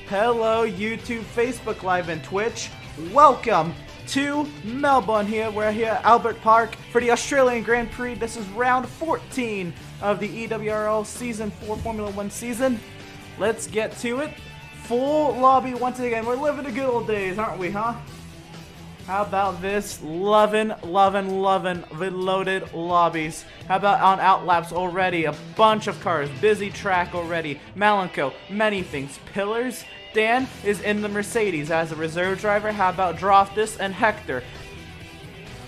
Hello YouTube, Facebook Live, and Twitch. Welcome to Melbourne here. We're here at Albert Park for the Australian Grand Prix. This is round 14 of the EWRL Season 4 Formula 1 season. Let's get to it. Full lobby once again. We're living the good old days, aren't we, huh? How about this? Lovin' the loaded lobbies. How about on outlaps already? A bunch of cars. Busy track already. Malenko, many things. Pillars. Dan is in the Mercedes as a reserve driver. How about Droftus and Hector?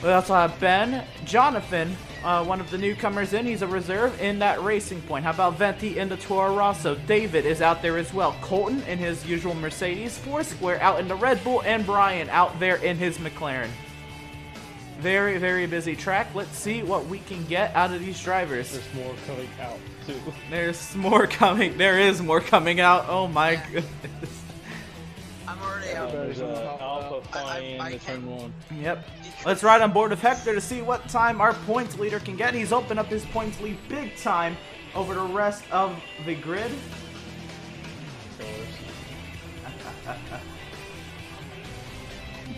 We also have Ben, Jonathan, one of the newcomers in. He's a reserve in that Racing Point. How about Venti in the Toro Rosso? David is out there as well. Colton in his usual Mercedes. Foursquare out in the Red Bull. And Brian out there in his McLaren. Very, very busy track. Let's see what we can get out of these drivers. There's more coming out, too. There's more coming. There is more coming out. Oh my goodness. I'm already out. There's Alpha flying in the turn one. Yep. Let's ride on board with Hector to see what time our points leader can get. He's opened up his points lead big time over the rest of the grid.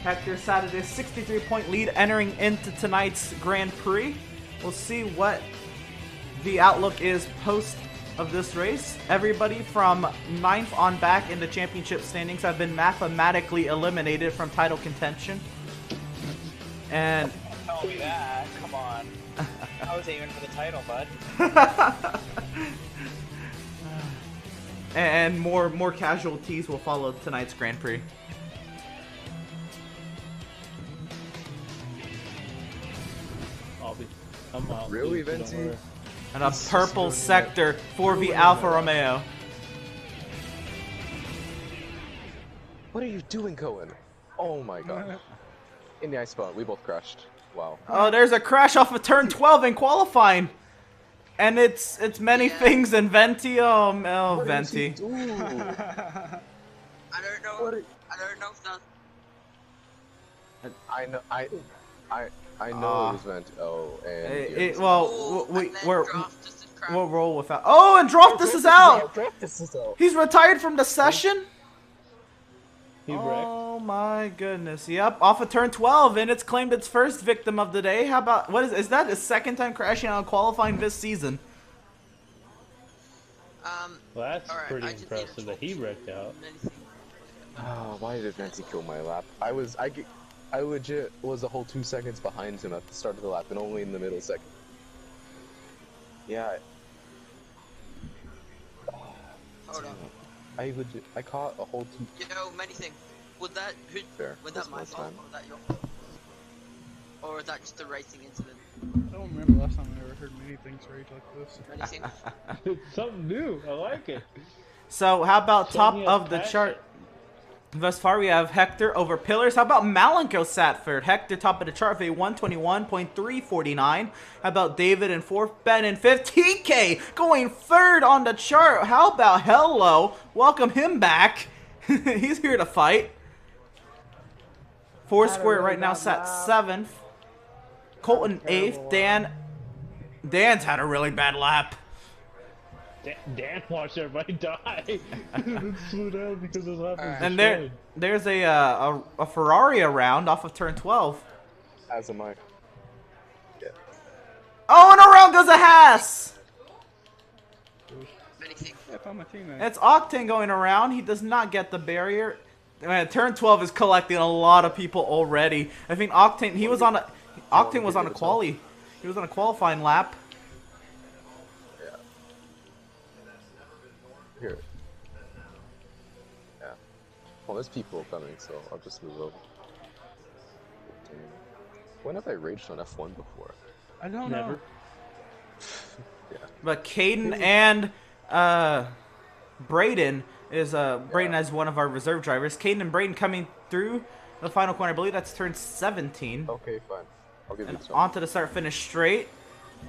Hector sat at his 63-point lead entering into tonight's Grand Prix. We'll see what the outlook is post of this race. Everybody from 9th on back in the championship standings have been mathematically eliminated from title contention. And Don't tell me that. Come on. I was aiming for the title, bud. and more casualties will follow tonight's Grand Prix. I'm out. Really, dude, so Venti? don't worry. And a purple sector 4v Alfa Romeo. What are you doing, Cohen? Oh my god. In the ice spot, we both crashed. Wow. Oh, there's a crash off of turn 12 in qualifying. And it's many things in Venti. Oh, Venti. I don't know. I don't know if that's... I know. I know it was Venti. Oh, and Well, and then Droftus is crap. we'll roll without. Oh, and Droftus is out. He's retired from the session. He wrecked. Oh my goodness. Yep, off of turn 12, and it's claimed its first victim of the day. How about, what is that his second time crashing on qualifying this season? Well, that's alright, pretty I just need a impressive that he wrecked out. oh, why did Venti kill my lap? I legit was a whole 2 seconds behind him at the start of the lap, and only in the middle second. Yeah. Hold on. I caught a whole two. You know, many things. Was that Fair. Was That's that my my fault? time. Or was that your fault? Or was that just a racing incident? I don't remember last time I ever heard many things rage like this. Many things. It's something new. I like it. So how about top Showing of us the passion. chart? Thus far we have Hector over Pillars. How about Malenko Satford? Hector top of the chart for a 121.349. How about David in 4th? Ben in 5th? TK going 3rd on the chart. How about Hello? Welcome him back. He's here to fight. Foursquare right now sat 7th. Colton 8th. Dan's had a really bad lap. Dan watched everybody die. It flew down because his lap was And destroyed. there's a Ferrari around off of turn 12. As am I. Yeah. Oh, and around goes a Haas. Many things. Yeah, I found my teammate. It's Octane going around. He does not get the barrier. Man, turn 12 is collecting a lot of people already. I think Octane, Octane was on a quali. He was on a qualifying lap. Yeah. Here. Yeah. Well, there's people coming, so I'll just move over. When have I raged on F1 before? I don't Never. know. Yeah. But Caden and Braden is Braden as one of our reserve drivers. Caden and Braden coming through the final corner. I believe that's turn 17. Okay, fine. I'll give you this one. Onto the start finish straight.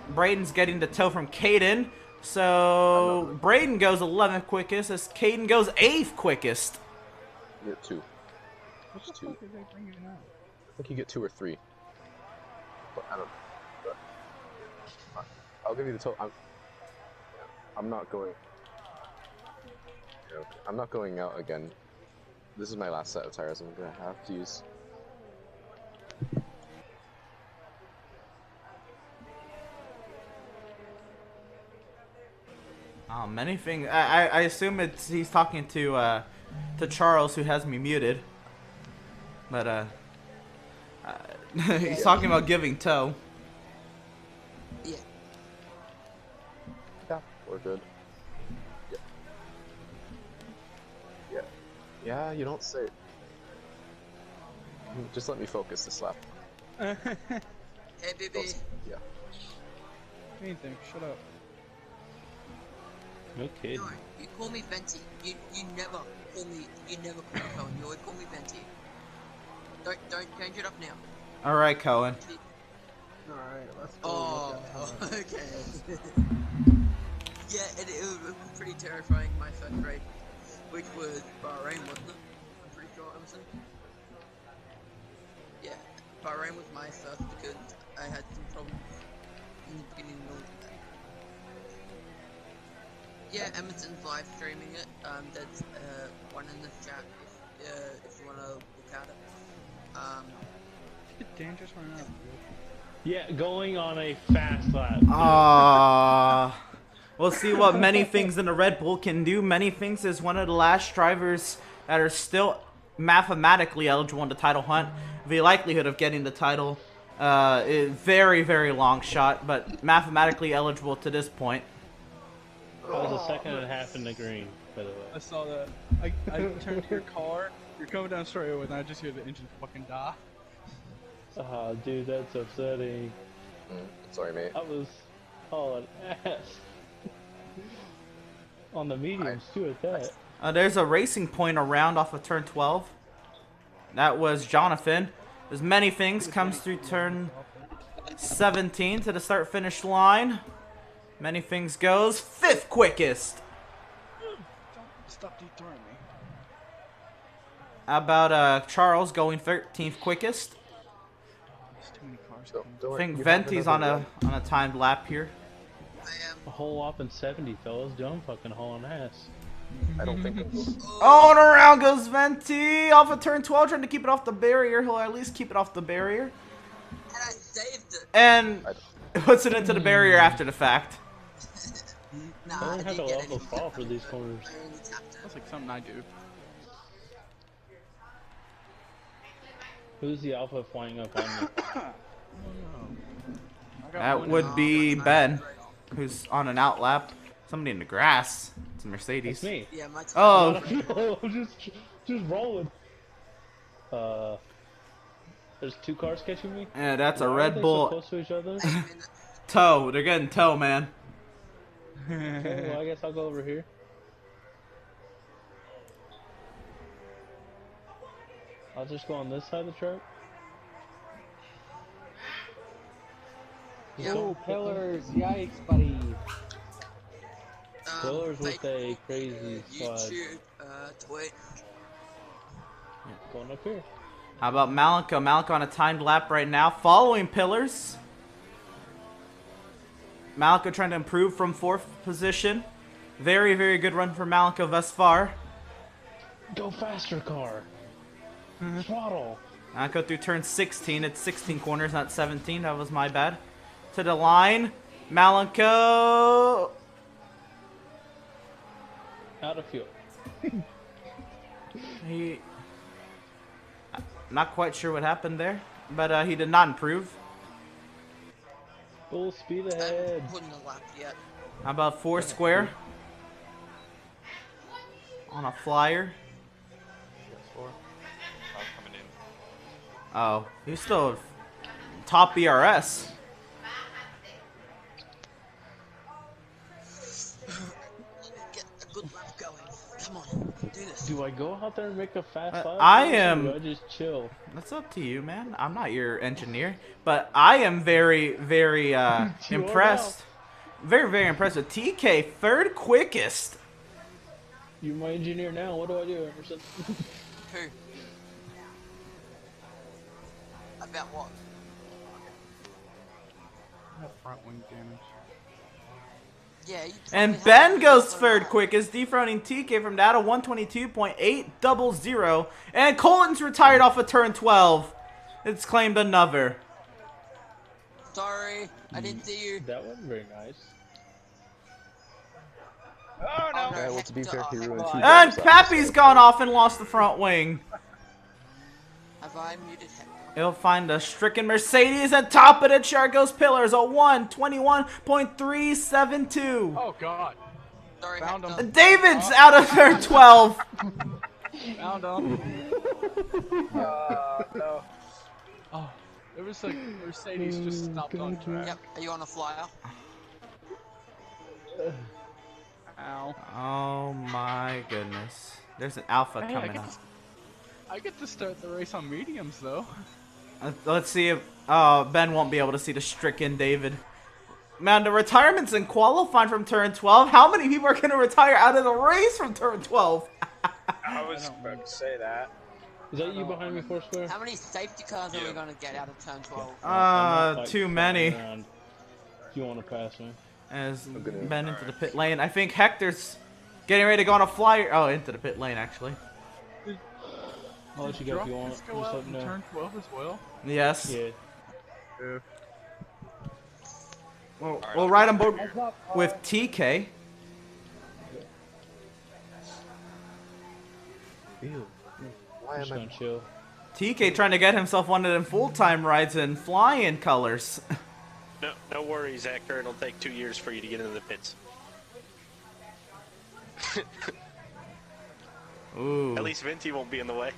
Braden's getting the tow from Caden. So Braden goes 11th quickest as Caden goes 8th quickest. You get 2. What the fuck are they bringing out? I think you get 2 or 3. But I don't know. But I'll give you the total. I'm not going. Okay. I'm not going out again. This is my last set of tires I'm gonna have to use. Many things. I assume he's talking to Charles, who has me muted. But he's talking about giving tow. Yeah. Yeah, we're good. Yeah. Yeah. Yeah, you don't say. Just let me focus this lap. Hey, baby. Yeah. Anything, shut up. No kidding. No, you call me Venti. You never call me. You never call me Cohen. You always call me Venti. Don't change it up now. All right, Cohen. Alright, let's go. Oh, okay. Yeah, it was pretty terrifying. My first race, which was Bahrain, wasn't it? I'm pretty sure, Emerson. Yeah, Bahrain was my first because I had some problems in the beginning of the Yeah, Emerson's live streaming it. There's one in the chat if you want to look at it. It's dangerous right now. Yeah, going on a fast lap. We'll see what Many Things in the Red Bull can do. Many Things is one of the last drivers that are still mathematically eligible in the title hunt. The likelihood of getting the title is very, very long shot, but mathematically eligible to this point. That was a second and a half in the green, by the way. I saw that. I turned to your car. You're coming down straight away, and I just hear the engine fucking die. Ah, dude, that's upsetting. Sorry, mate. I was hauling ass. On the mediums, too, at that. There's a racing point around off of turn 12. That was Jonathan. There's Many Things comes through turn 17 to the start-finish line. Many Things goes 5th quickest. Don't stop detouring me. How about Charles going 13th quickest? There's too many cars Don't coming. I worry, think you have Venti's another on a timed lap here. I am. A whole whopping 70, fellas. Don't fucking hauling ass. run. I don't think I'm going. Oh, and around goes Venti off of turn 12, trying to keep it off the barrier. He'll at least keep it off the barrier. And I saved it. And puts it into the barrier after the fact. Nah, I I don't have didn't to get level anything fall for from these it. corners. I only tapped it. That's like something I do. Who's the alpha flying up on me? That would be Ben, who's on an out lap. Somebody in the grass. It's a Mercedes. It's me. Yeah, my Oh, No, just rolling. There's 2 cars catching me. yeah, that's a Why are Red they Bull so close to each other? tow. They're getting tow, man. Okay, well, I guess I'll go over here. I'll just go on this side of the track. Yeah. Oh, pillars! Yikes, buddy. Pillars with a crazy slide. YouTube, Twitch. Going up here. How about Malika? Malika on a timed lap right now, following Pillars. Malika trying to improve from 4th position. Very, very good run for Malika thus far. Go faster, car. Throttle. Malika through turn 16. It's 16 corners, not 17. That was my bad. To the line. Malika. Out of fuel. He. Not quite sure what happened there, but he did not improve. Full speed I ahead. haven't put in the lap yet. How about 4 square? On a flyer. Oh, he's still top BRS. Get a good lap going. Come on, do this. Do I go out there and make a fast lap? I Or am- do I just chill. That's up to you, man. I'm not your engineer, but I am very, very impressed. Very, very impressed with TK, 3rd quickest. You're my engineer now. What do I do, Emerson? Who? About what? I have front wing damage. Yeah, you And probably Ben have goes to third quickest, dethroning TK from that of 122.800. And Colton's retired off of turn 12. It's claimed another. Sorry, I didn't see you. That wasn't very nice. Oh no! Yeah, well, to be fair, he ruined two And drivers' Pappy's lives, gone so- off and lost the front wing. Have I muted Hector? He'll find a stricken Mercedes and top of the chart goes Pillars, a 1:21.372. Oh god. Sorry, Found Hector. him. David's out of turn 12. Found him. No. Oh, it was like Mercedes just stopped on track. Yep, are you on a flyer? Ow. Oh my goodness. There's an Alpha Hey, coming up. I get to start the race on mediums though. Let's see if Ben won't be able to see the stricken David. Man, the retirements in qualifying from turn 12. How many people are going to retire out of the race from turn 12? I was about to say that. Is that you behind me, Foursquare? How many safety cars are we gonna get out of turn 12? I'm not, Too flying many. around. If you want to pass me. As gonna- Ben into the pit lane. I think Hector's getting ready to go on a flyer. Oh, into the pit lane, actually. I'll let you go if you want. Just Just go out let me in know. turn 12 as well. Yes. Yeah. We'll ride on board with TK. Ew. Why Just am I? gonna chill. TK trying to get himself one of them full-time rides in flying colors. No worries, Hector. It'll take 2 years for you to get into the pits. Ooh. At least Venti won't be in the way.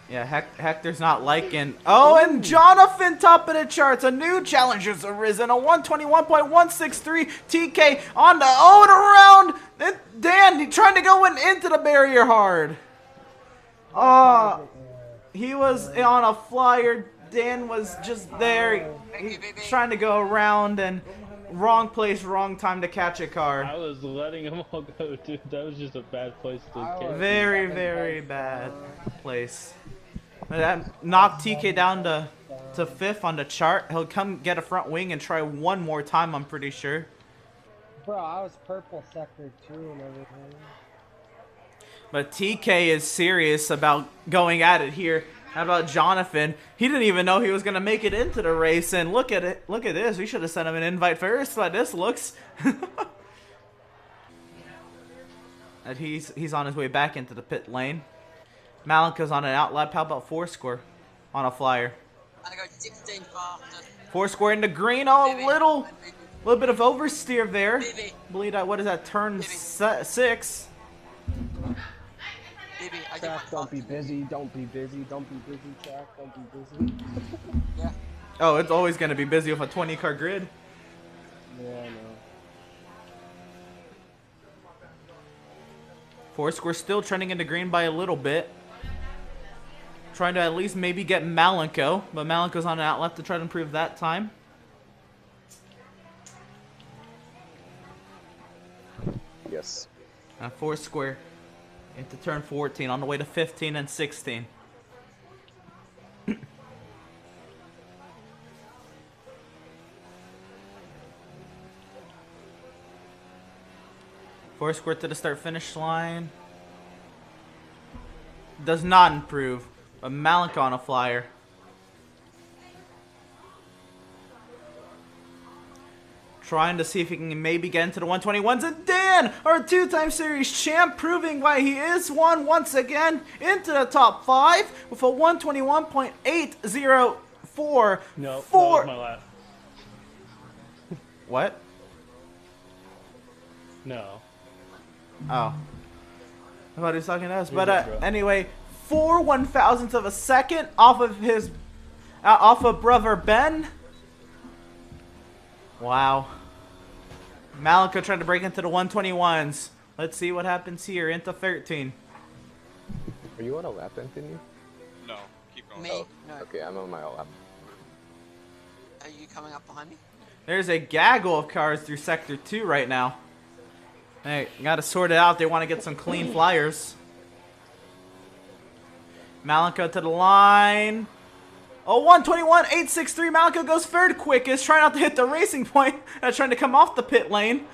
Yeah, Hector's not liking. Oh, and Jonathan top of the charts. A new challenger's arisen. A 121.163 TK on the and around. And Dan, he trying to go into the barrier hard. He was on a flyer. Dan was just there. He trying to go around and wrong place, wrong time to catch a car. I was letting them all go, dude. That was just a bad place to catch. Very, very bad place. That knocked TK down to 5th on the chart. He'll come get a front wing and try one more time, I'm pretty sure. Bro, I was purple sector 2 and everything. But TK is serious about going at it here. How about Jonathan? He didn't even know he was going to make it into the race. And look at it. Look at this. We should have sent him an invite first. But this looks. And he's on his way back into the pit lane. Malika's on an outlap. How about Foursquare on a flyer? I go 16 faster. Foursquare in the green. Oh, a Baby. little bit of oversteer there. Baby. Believe that. What is that? Turn Baby. 6. Baby, I get Track, my don't be busy, don't be busy, don't be busy, track, don't be busy. Yeah. Oh, it's always going to be busy with a 20-car grid. Yeah, I know. Foursquare still trending into green by a little bit. Trying to at least maybe get Malenko, but Malenko's on an outlet to try to improve that time. Yes. Foursquare into turn 14 on the way to 15 and 16. Foursquare to the start-finish line. Does not improve, but Malenko on a flyer. Trying to see if he can maybe get into the 121s. And Dan, our two-time series champ, proving why he is one once again into the top 5 with a 121.804. No, that Four. was my lap. What? No. Oh. I thought he was talking to us. You're But good, bro. anyway, 4 1,000ths of a second off of his, off of brother Ben. Wow. Malika trying to break into the 121s. Let's see what happens here into 13. Are you on a lap, Anthony? No, keep going. Me? No. Okay, I'm on my lap. Are you coming up behind me? There's a gaggle of cars through Sector 2 right now. Hey, gotta sort it out. They want to get some clean flyers. Malika to the line. A 121.863. Malco goes third quickest, trying not to hit the racing point. Trying to come off the pit lane.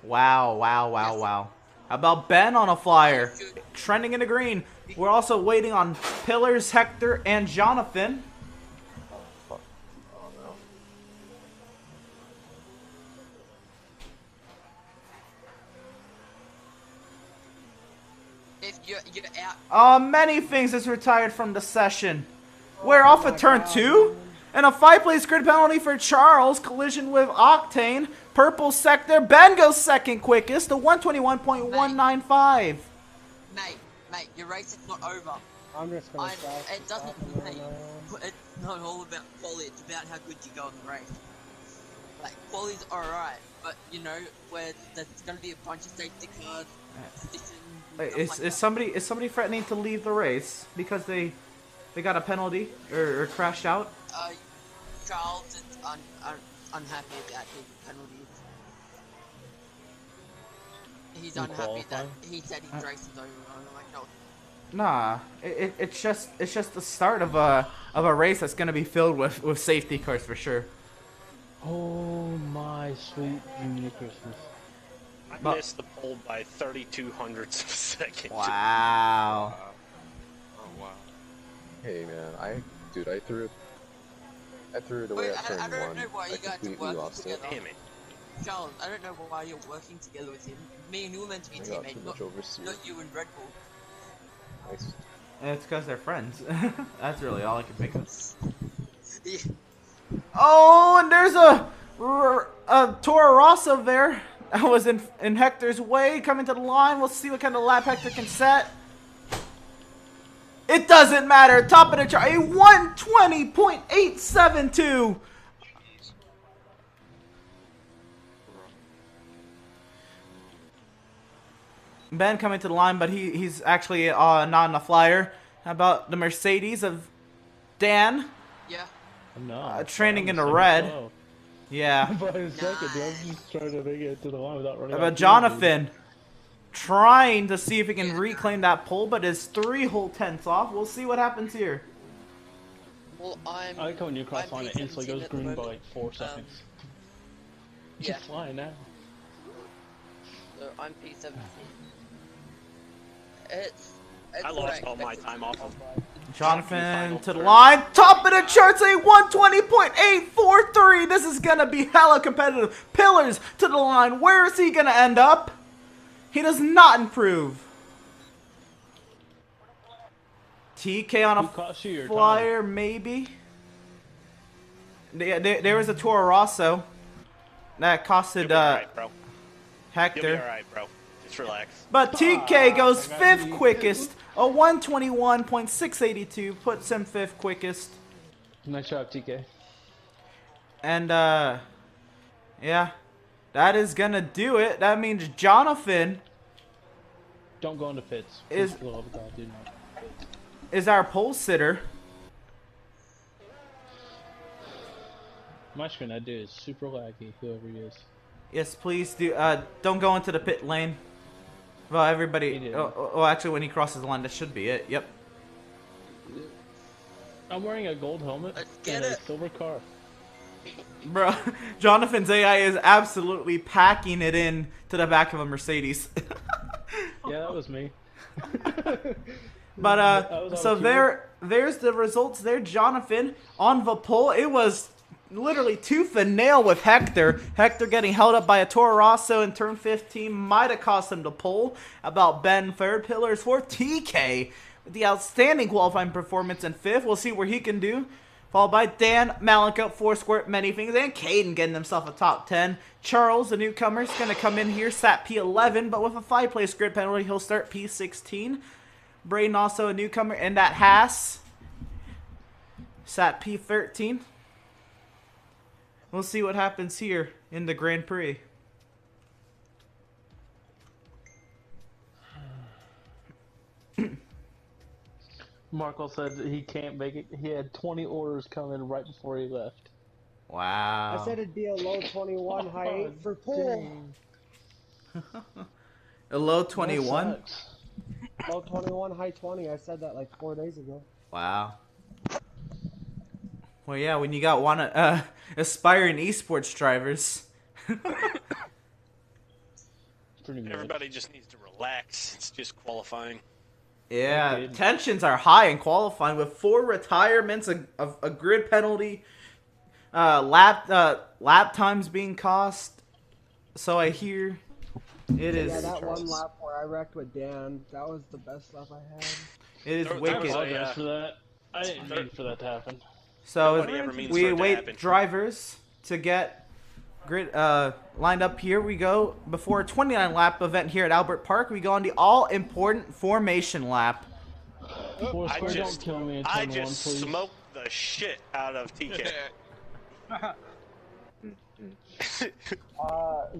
Wow, wow, wow, wow. How about Ben on a flyer? Trending into green. We're also waiting on Pillars, Hector, and Jonathan. Fuck. Oh no. If you're out, Many things is retired from the session. We're off of turn 2. And a 5-place grid penalty for Charles. Collision with Octane. Purple sector. Ben goes second quickest. The 121.195. mate, your race is not over. I'm just gonna stop. It doesn't. It's not all about quality. It's about how good you go in the race. Like quality's alright, but you know where there's gonna be a bunch of safety cars. Is somebody threatening to leave the race because they got a penalty or crashed out? Charles is unhappy about his penalties. He's unhappy that he said his race is over. I'm like, no. Nah, it's just the start of a race that's gonna be filled with safety cars for sure. Oh my sweet junior Christmas. I missed the pole by 32 hundredths of a second. Wow. Oh wow. Hey man, I threw it away at turn I don't 1. know why you guys are completely working lost it. together. Damn it. Charles, I don't know why you're working together with him. Me and you were meant to be I got teammates, too not, much oversteer. not you and Red Bull. Nice. It's because they're friends. That's really all I can think of. Yeah. Oh, and there's a Toro Rosso there. That was in Hector's way, coming to the line. We'll see what kind of lap Hector can set. It doesn't matter. Top of the chart, a 120.872. Ben coming to the line, but he's actually not on the flyer. How about the Mercedes of Dan? Yeah. No. Training I'm in the second red. slow. Yeah. By a second, dude. I'm just trying to make it to the line without running. How about Jonathan? Trying to see if he can reclaim that pole, but is 3 whole tenths off. We'll see what happens here. Well, I like when you cross line, it instantly goes green by like 4 seconds. Yeah. Just flying now. So I'm P17. I lost all my time off of Jonathan to the line. Top of the charts, a 120.843. This is going to be hella competitive. Pillars to the line. Where is he going to end up? He does not improve. TK on a flyer, maybe. There was a Toro Rosso that costed right, bro. Hector. You'll be alright, bro. Just relax. But TK goes 5th quickest. A 121.682 puts him 5th quickest. Nice job, TK. And yeah, that is gonna do it. That means Jonathan Don't go into pits. Is- Please, love of God, do not. is our pole sitter. My screen I do is super laggy, whoever he is. Yes, please do. Don't go into the pit lane. Well, He everybody. did. Oh, actually, when he crosses the line, that should be it. Yep. I'm wearing a gold helmet Let's get and a it. silver car. Bro, Jonathan's AI is absolutely packing it in to the back of a Mercedes. Yeah, that was me. But That was so on cue. there's the results there. Jonathan on the pole. It was literally tooth and nail with Hector. Hector getting held up by a Toro Rosso in turn 15 might have cost him the pole. About Ben third, Pillars fourth, TK with the outstanding qualifying performance in 5th. We'll see where he can do. Followed by Dan, Malenko, Foursquare, many things, and Caden getting himself a top 10. Charles, the newcomer, is going to come in here, sat P11, but with a 5-place grid penalty, he'll start P16. Braden, also a newcomer, and that Haas sat P13. We'll see what happens here in the Grand Prix. Marco said he can't make it. He had 20 orders coming right before he left. Wow. I said it'd be a low 21, high 8 for pool. A low 21? Low 21, high 20. I said that like 4 days ago. Wow. Well, yeah, when you got one aspiring esports drivers. Pretty much. Everybody just needs to relax. It's just qualifying. Yeah, tensions are high in qualifying with 4 retirements, a grid penalty, lap times being cost. So I hear it is. Yeah, that one lap where I wrecked with Dan, that was the best lap I had. It is There wicked. was Apologize for that. I didn't mean for that to happen. So Nobody ever means for we it to await happen. drivers to get grid lined up. Here we go before a 29 lap event here at Albert Park. We go on the all important formation lap. I Don't just, kill me in I turn just one, please. smoked the shit out of TK.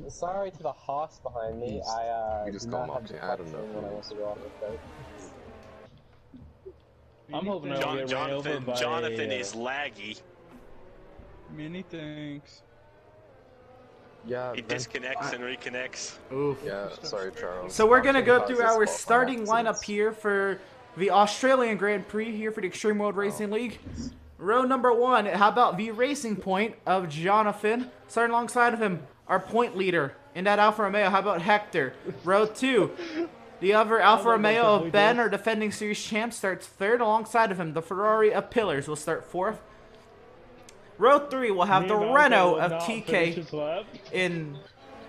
Sorry to the hoss behind me. You just call him up. I don't know. When I want to go off the boat. I'm hoping I don't get ran over by Jonathan is laggy. Many thanks. Yeah. He disconnects and reconnects. Oof. Yeah. Sorry, Charles. So we're gonna go through Causes our qualifying starting lineup accidents. here for the Australian Grand Prix here for the Extreme World Racing League. Row number 1, how about the Racing Point of Jonathan? Starting alongside of him, our point leader in that Alfa Romeo, how about Hector? Row 2, the other Alfa Romeo of Ben, our defending series champ, starts 3rd. Alongside of him, the Ferrari of Pillars will start 4th. Row 3 will have the Renault of TK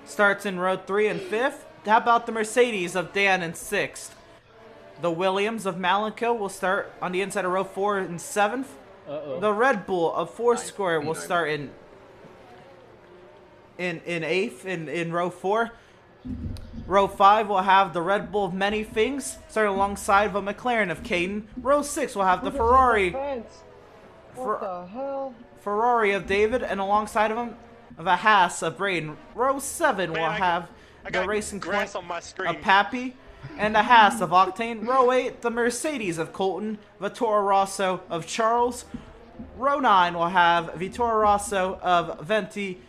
starts in row 3 and 5th. How about the Mercedes of Dan in 6th? The Williams of Malenko will start on the inside of row 4 and 7th. The Red Bull of Foursquare will start in 8th in row 4. Row 5 will have the Red Bull of Many Things starting alongside of a McLaren of Caden. Row 6 will have the Ferrari What the hell? Ferrari of David, and alongside of him of a Haas of Braden. Row 7 will have the Racing grass Point on my screen. of Pappy and the Haas of Octane. Row 8, the Mercedes of Colton, Vittorio Rosso of Charles. Row 9 will have Vittorio Rosso of Venti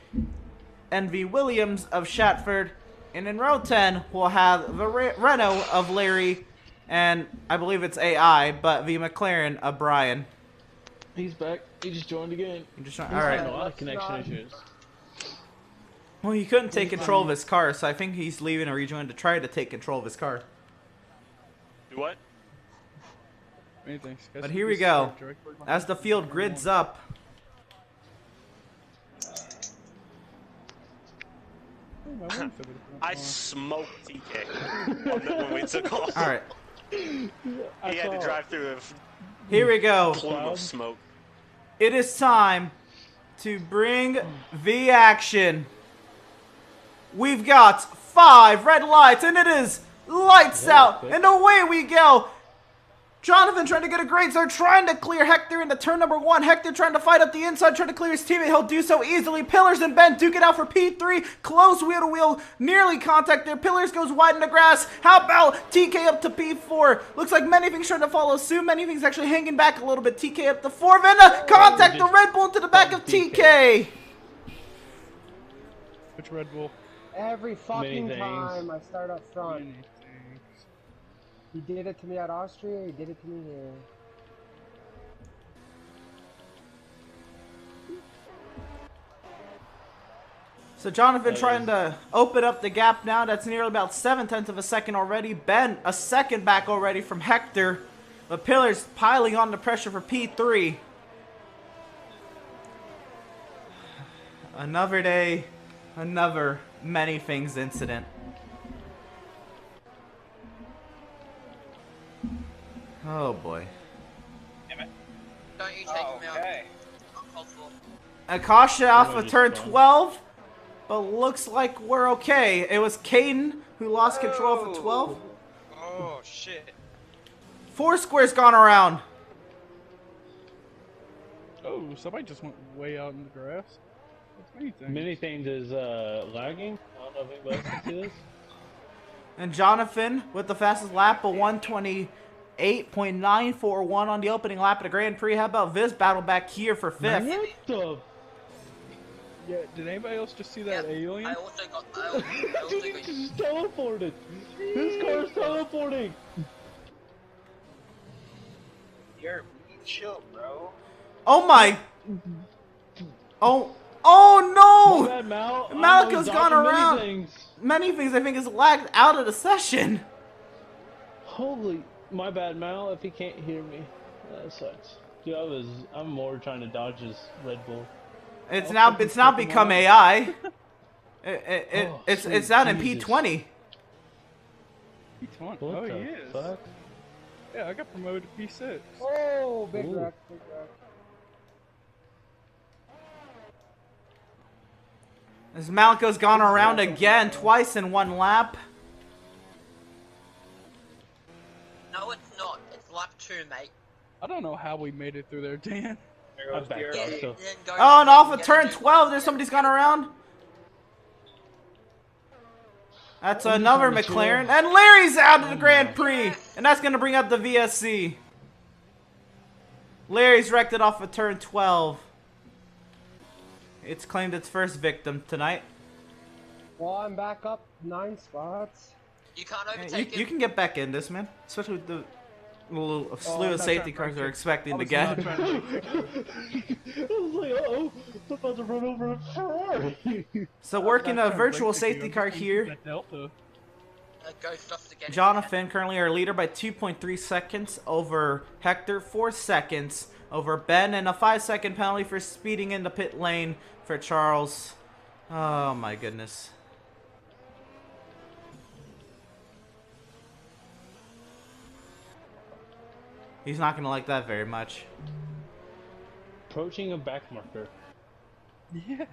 and the Williams of Shatford. And in row 10, we'll have the Renault of Larry, and I believe it's AI, but the McLaren of Brian. He's back. He just joined again. All Having right. a lot of connection issues. Well, he couldn't take control of his car, so I think he's leaving a rejoin to try to take control of his car. Do what? Many thanks. But here we go. As the field grids up. I smoked TK when we took off. All right. He had to drive through Here we a go. plume of smoke. It is time to bring the action. We've got 5 red lights, and it is lights out, and away we go. Jonathan trying to get a great start, trying to clear Hector into turn number 1. Hector trying to fight up the inside, trying to clear his teammate. He'll do so easily. Pillars and Ben duke it out for P3. Close wheel to wheel, nearly contact there. Pillars goes wide in the grass. How about TK up to P4? Looks like Manythings trying to follow suit. Manythings actually hanging back a little bit. TK up to 4. Venda contact the Red Bull into the back of TK. Which Red Bull? Every fucking things. time I start up front. Many things. He did it to me at Austria, he did it to me here. So Jonathan trying to open up the gap now. That's nearly about 7/10 of a second already. Ben a second back already from Hector. The Pillars piling on the pressure for P3. Another day, another Manythings incident. Oh boy. Don't you take him out. Uncomfortable. Akasha Alpha turned 12, but looks like we're okay. It was Caden who lost control for 12. Oh shit. Foursquare's gone around. Oh, somebody just went way out in the grass. That's many things. Many things is lagging. I don't know if anybody can see this. And Jonathan with the fastest lap, a 128.941 on the opening lap of the Grand Prix. How about this battle back here for 5th? What the? Yeah, did anybody else just see that alien? I also got. I also Dude, he got. just teleported. His car's teleporting. You're chill, bro. Oh my! Oh My no! bad, Mal. Malika's gone around. Things. Many things I think is lagged out of the session. Holy, my bad, Mal. If he can't hear me, that sucks. Dude, I'm more trying to dodge his Red Bull. It's now become AI. It's down in Jesus. P20. P20. What Oh, the he is. fuck? Yeah, I got promoted to P6. Oh, big Ooh. wreck, big wreck. As Maliko's gone around again, twice in one lap. No, it's not. It's lap 2, mate. I don't know how we made it through there, Dan. There I goes backed the up, arrow. so. Then go Oh, and off of get turn a new 12, one. there's somebody's gone around. That's another McLaren. And Larry's out of the Grand Prix. And that's going to bring up the VSC. Larry's wrecked it off of turn 12. It's claimed its first victim tonight. Well, I'm back up 9 spots. You can't Yeah, overtake you him. can get back in this, man. Especially with the little slew I'm of not safety trying cars to they're break expecting to not get. trying to I was like, uh-oh, I'm about to run over a Ferrari. So working not a trying to virtual break the safety queue. car I'm just here. that Delta. Ghost off again. Jonathan currently our leader by 2.3 seconds over Hector, 4 seconds over Ben, and a 5-second penalty for speeding in the pit lane for Charles. Oh my goodness. He's not going to like that very much. Approaching a back marker. Yeah.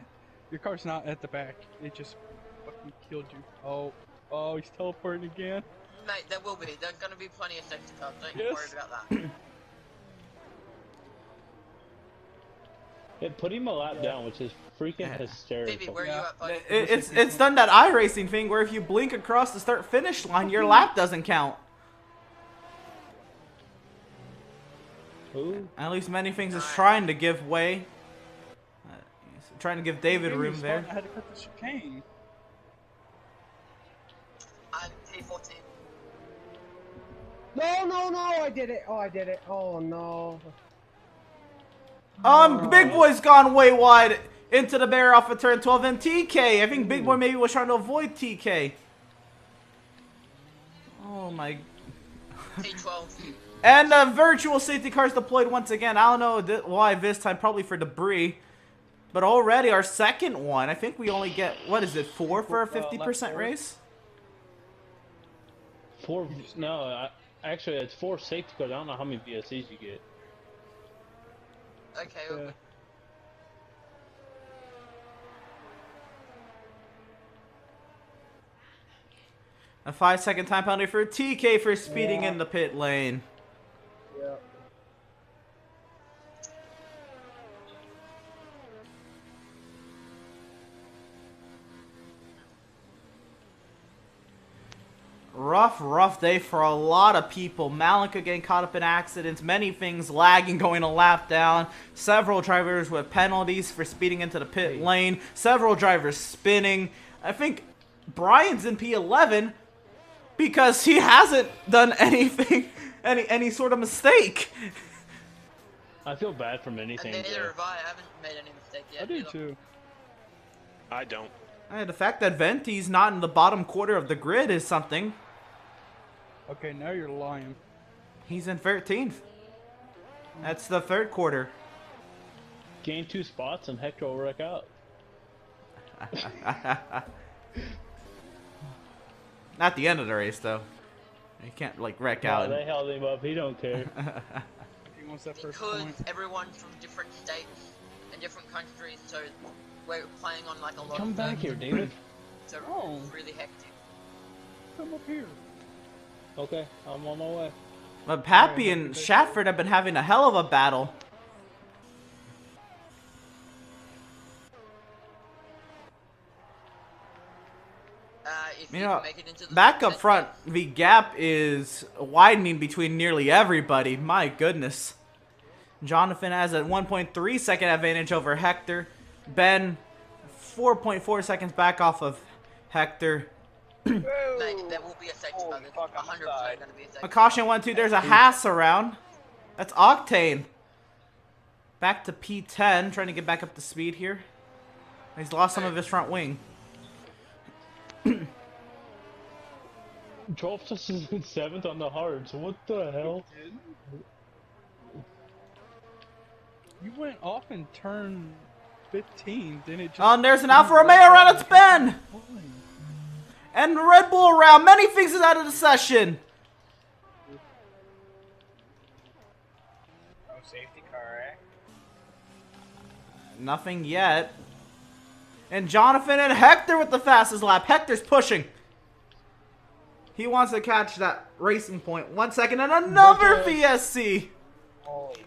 Your car's not at the back. It just fucking killed you. Oh, he's teleporting again. Mate, there will be. There's gonna be plenty of safety cars. Don't you Yes. worry about that. It put him a lap down, which is freaking hysterical. Phoebe, where are you Yeah. at, buddy? It's done that iRacing thing where if you blink across the start finish line, your lap doesn't count. Ooh. At least many things is trying to give way. He's trying to give David Gave me a room spot, there. I had to cut the chicane. I'm P14. No, I did it. Oh, I did it. Oh, no. Big Boy's gone way wide into the barrier off of turn 12, and TK. I think Big Boy maybe was trying to avoid TK. Oh my. P12. And virtual safety cars deployed once again. I don't know why this time, probably for debris. But already our second one. I think we only get, what is it, 4 for a 50% race? 4, no, actually it's 4 safety cars. I don't know how many VSCs you get. Okay. Yeah. A 5-second time penalty for TK for speeding Yeah. in the pit lane. Yeah. Rough day for a lot of people. Malika getting caught up in accidents, many things lagging, going a lap down, several drivers with penalties for speeding into the pit lane, several drivers spinning. I think Brian's in P11 because he hasn't done anything, any sort of mistake. I feel bad from anything. And neither Though. have I. I haven't made any mistake yet. I do either. too. I don't. The fact that Venti's not in the bottom quarter of the grid is something. Okay, now you're lying. He's in 13th. That's the third quarter. Gain 2 spots and Hector will wreck out. Not the end of the race, though. You can't, like, wreck No, out. they held him up. He don't care. He wants that first Because point. everyone's from different states and different countries, so we're playing on like a lot Come of back them, here, David. so Oh. it's really hectic. Come up here. Okay, I'm on my way. But Pappy and Shatford have been having a hell of a battle. If You you know, can make it into the back top up 10, front, the gap is widening between nearly everybody. My goodness. Jonathan has a 1.3 second advantage over Hector. Ben 4.4 seconds back off of Hector. Mate, there will be a safety car. There's 100% going to be a safety A caution 1-2. There's a Haas around. That's Octane. Back to P10, trying to get back up to speed here. He's lost some of his front wing. 12th and 7th on the hards. What the hell? You went off in turn 15, then it just... Oh, and there's an Alfa Romeo around its bend! And Red Bull around. Many things is out of the session. No safety car, eh? Nothing yet. And Jonathan and Hector with the fastest lap. Hector's pushing. He wants to catch that racing point. 1 second and another VSC.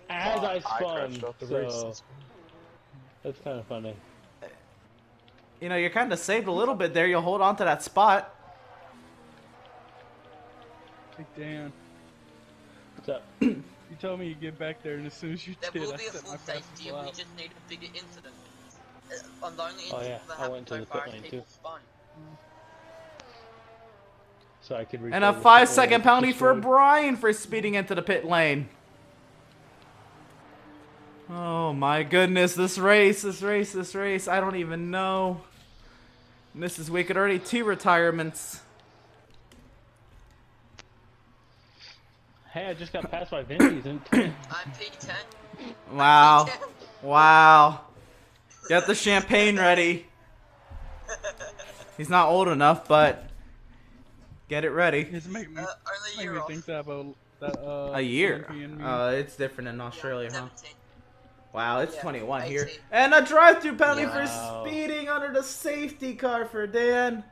As I spun, crashed off the so race. that's kind of funny. You know, you're kind of saved a little bit there. You'll hold on to that spot. Hey, Dan, What's up? you told me you get back there, and as soon as you There did, will I be a set full my safety fastest and we lap. just need a bigger incident. On the only Oh, incident yeah, that I happened went to so the far pit is lane, people too. spun. So I could. And a 5-second penalty for Brian for speeding into the pit lane. Oh my goodness, this race. I don't even know. And this is wicked. Already 2 retirements. Hey, I just got passed by Vindy's and I'm P10. Wow. Wow. Get the champagne ready. He's not old enough, but get it ready. It's making me, Only a make year me off. think that about that, A year. Olympian meme. It's different in Australia, huh? 17. Wow, it's Yeah, 21 here. 18. And a drive-through penalty Wow. for speeding under the safety car for Dan.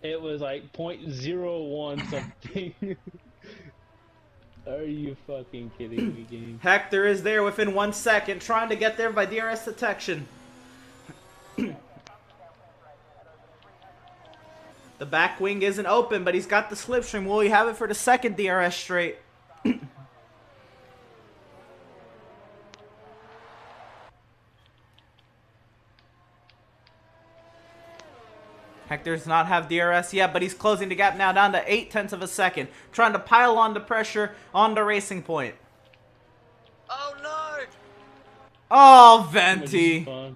it was like 0.01 something. Are you fucking kidding me, game? Hector is there within 1 second, trying to get there by DRS detection. The back wing isn't open, but he's got the slipstream. Will he have it for the second DRS straight? Hector does not have DRS yet, but he's closing the gap now down to 0.8 of a second. Trying to pile on the pressure on the racing point. Oh no! Oh, Venti. Fun.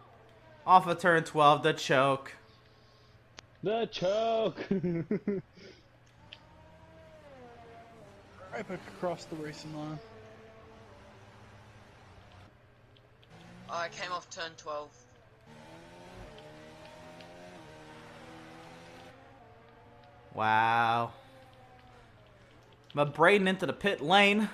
Off of turn 12, the choke. The choke. Right back across the racing line. I came off turn 12. Wow. But Braden into the pit lane.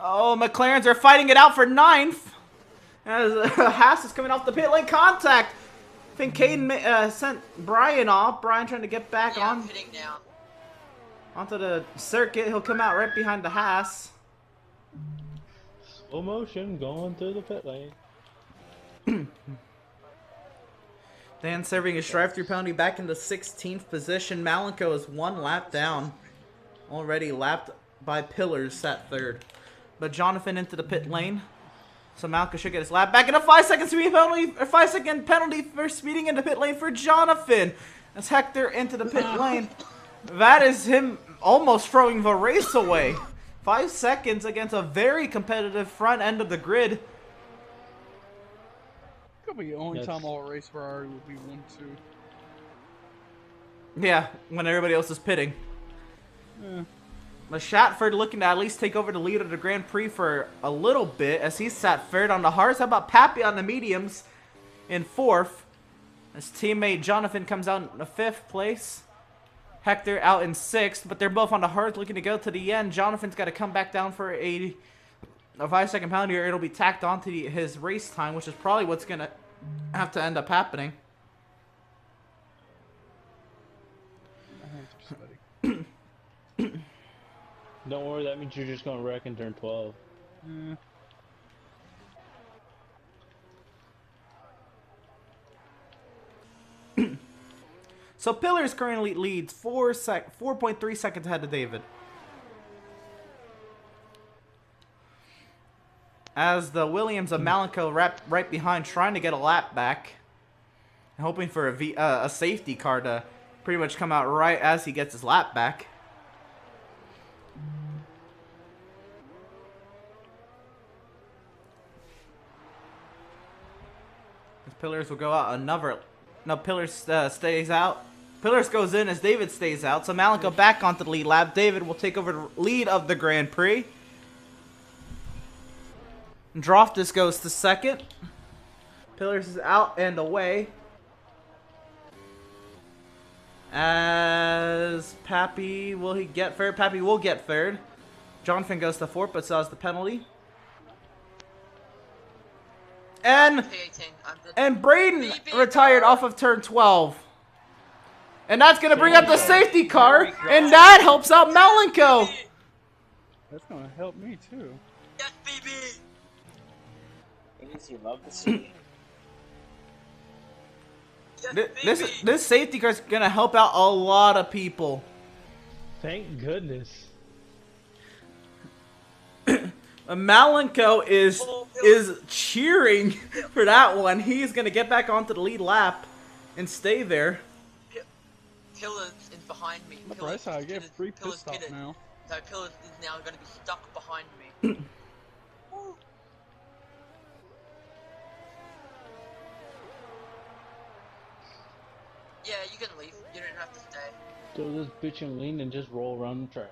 Oh, McLarens are fighting it out for 9th. As Haas is coming off the pit lane contact. I think Caden sent Brian off. Brian trying to get back Yeah, I'm on hitting now. onto the circuit. He'll come out right behind the Haas. Slow motion going through the pit lane. Dan serving his drive-through penalty back in the 16th position. Malenko is 1 lap down. Already lapped by Pillars at 3rd. But Jonathan into the pit lane. So Malenko should get his lap back. And a 5-second speed penalty, or 5-second penalty for speeding into pit lane for Jonathan. As Hector into the pit lane. That is him almost throwing the race away. 5 seconds against a very competitive front end of the grid. Could be the only That's- time all race Ferrari would be 1-2. Yeah, when everybody else is pitting. Yeah. But Shatford looking to at least take over the lead of the Grand Prix for a little bit as he sat 3rd on the hards. How about Pappy on the mediums in 4th? His teammate Jonathan comes out in the 5th place. Hector out in 6th, but they're both on the hards looking to go to the end. Jonathan's got to come back down for a 5-second penalty or it'll be tacked onto his race time, which is probably what's going to have to end up happening. My hands are sweaty. Don't worry, that means you're just gonna wreck in turn 12. Yeah. So Pillars currently leads 4.3 seconds ahead of David. as the Williams of Malenko right behind, trying to get a lap back, hoping for a safety car to pretty much come out right as he gets his lap back. As Pillars will go out no, Pillars stays out. Pillars goes in as David stays out, so Malenko back onto the lead lap. David will take over the lead of the Grand Prix. Droftus goes to second. Pillars is out and away. As Pappy, will he get third? Pappy will get third. Jonathan goes to fourth, but still has the penalty. And Braden retired off of turn 12. And that's going to bring up the safety car, and that helps out Malenko. That's going to help me, too. Yes, baby! Things you love to see. Yes, This safety car is going to help out a lot of people. Thank goodness. Malenko is cheering for that one. He's going to get back onto the lead lap and stay there. Pillars is behind me. That's how I get free pit stop now. So Pillars is now going to be stuck behind me. Yeah, you can leave. You don't have to stay. Throw this bitch and lean and just roll around the track.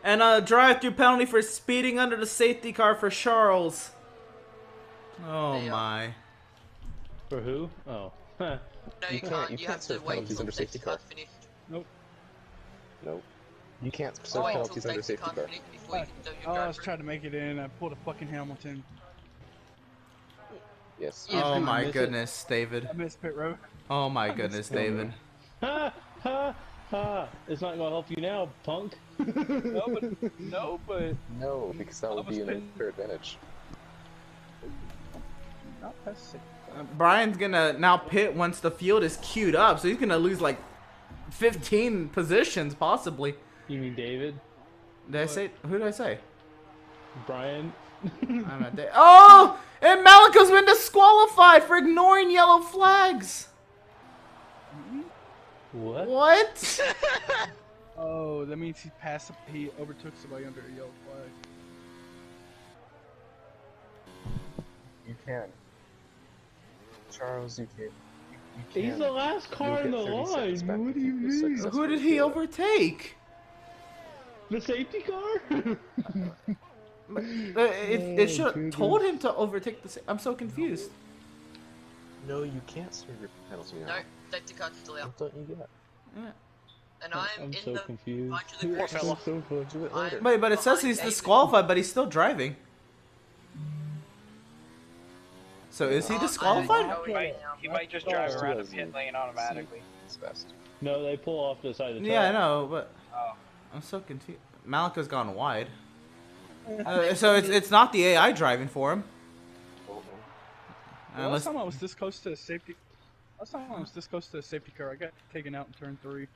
And a drive-through penalty for speeding under the safety car for Charles. Oh my. For who? Oh. No, you can't. You have to serve wait penalties until under safety safety car. car's finished. Nope. Nope. You can't serve Wait penalties until under safety safety car's car. finished before you can do your Oh, I drive was trying to make it in. I pulled a fucking Hamilton. Yes. Oh I my miss it. goodness, David. I missed pit road. Oh my goodness, David. Ha ha ha! It's not gonna help you now, punk. No, but No, because that would be an unfair advantage. not past six. Brian's gonna now pit once the field is queued up, so he's gonna lose like 15 positions possibly. You mean David? Did I say? Who did I say? Brian? I'm not David. Oh! And Malenko's been disqualified for ignoring yellow flags. What? What? Oh, that means he overtook somebody under a yellow flag. You can. Charles, you can. You He's can. the last car in the line. What do you mean? Who did he overtake? The safety car? It should have told him to overtake the. I'm so confused. No, you can't serve your penalty now. No, safety car's still out. What don't you get? And I'm I'm in so the confused. bunch of the Poor group. fella. Do it later. Wait, but it says he's disqualified, but he's still driving. So is he disqualified? No, he might just drive around the pit lane automatically. It's best. No, they pull off the side of the track. Yeah, I know, but Oh. I'm so confused. Malenko's gone wide. So it's not the AI driving for him. Last Unless time I was this close to a safety. Last time I was this close to a safety car, I got taken out in turn 3.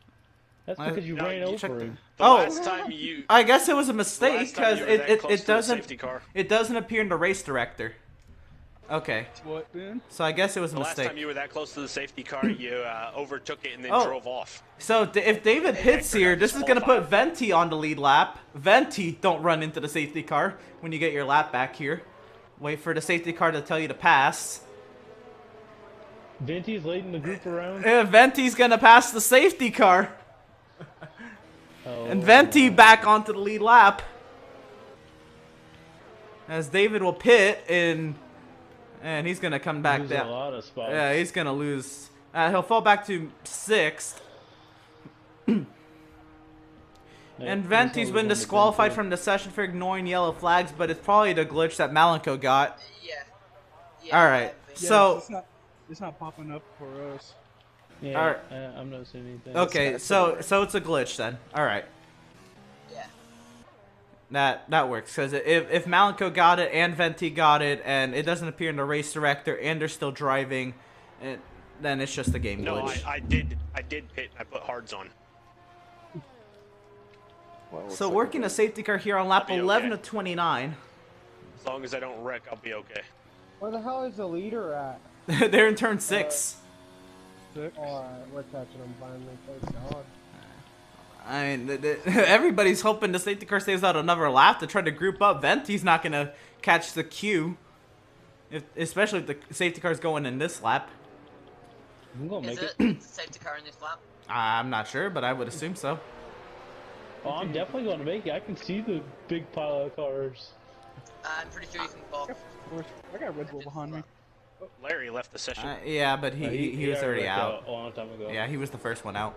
That's I- because you No, ran you over checked him. The Oh. last time you. I guess it was a the mistake last time because you were that close it to the doesn't safety car. appear in the race director. Okay, What, Ben? so I guess it was a The last time mistake. you were that close to the safety car, you overtook it and then Oh. drove off. So if David hits Hector here, got this is gonna put disqualified. Venti on the lead lap. Venti, don't run into the safety car when you get your lap back here. Wait for the safety car to tell you to pass. Venti's leading the group around. Venti's gonna pass the safety car. Oh. And Venti back onto the lead lap. As David will pit and he's gonna come back Losing down. a lot of spots. Yeah, he's gonna lose. He'll fall back to 6th. Yeah, And he's Venti's always been on the disqualified good from the session for ignoring yellow flags, but it's probably the glitch that Malenko got. Yeah. Alright, Yeah, so it's not popping up for us. side. Yeah, Alright. I'm not seeing anything. okay, so it's a glitch then. Alright. Yeah. That works, because if Malenko got it and Venti got it, and it doesn't appear in the race director, and they're still driving, then it's just a game No, glitch. I did pit. I put hards on. Well, So working a safety car here on lap I'll be 11 okay. to 29. As long as I don't wreck, I'll be okay. Where the hell is the leader at? They're in turn 6. Alright, we're catching them finally. Thank God. I mean, everybody's hoping the safety car stays out another lap to try to group up. Venti's not going to catch the queue, especially if the safety car's going in this lap. I'm gonna Is make it. it safety car in this lap? I'm not sure, but I would assume so. Oh, I'm definitely gonna make it. I can see the big pile of cars. I'm pretty sure you can box. I got Red Bull behind me. Larry left the session. Yeah, but he was already out. A long time ago. Yeah, he was the first one out.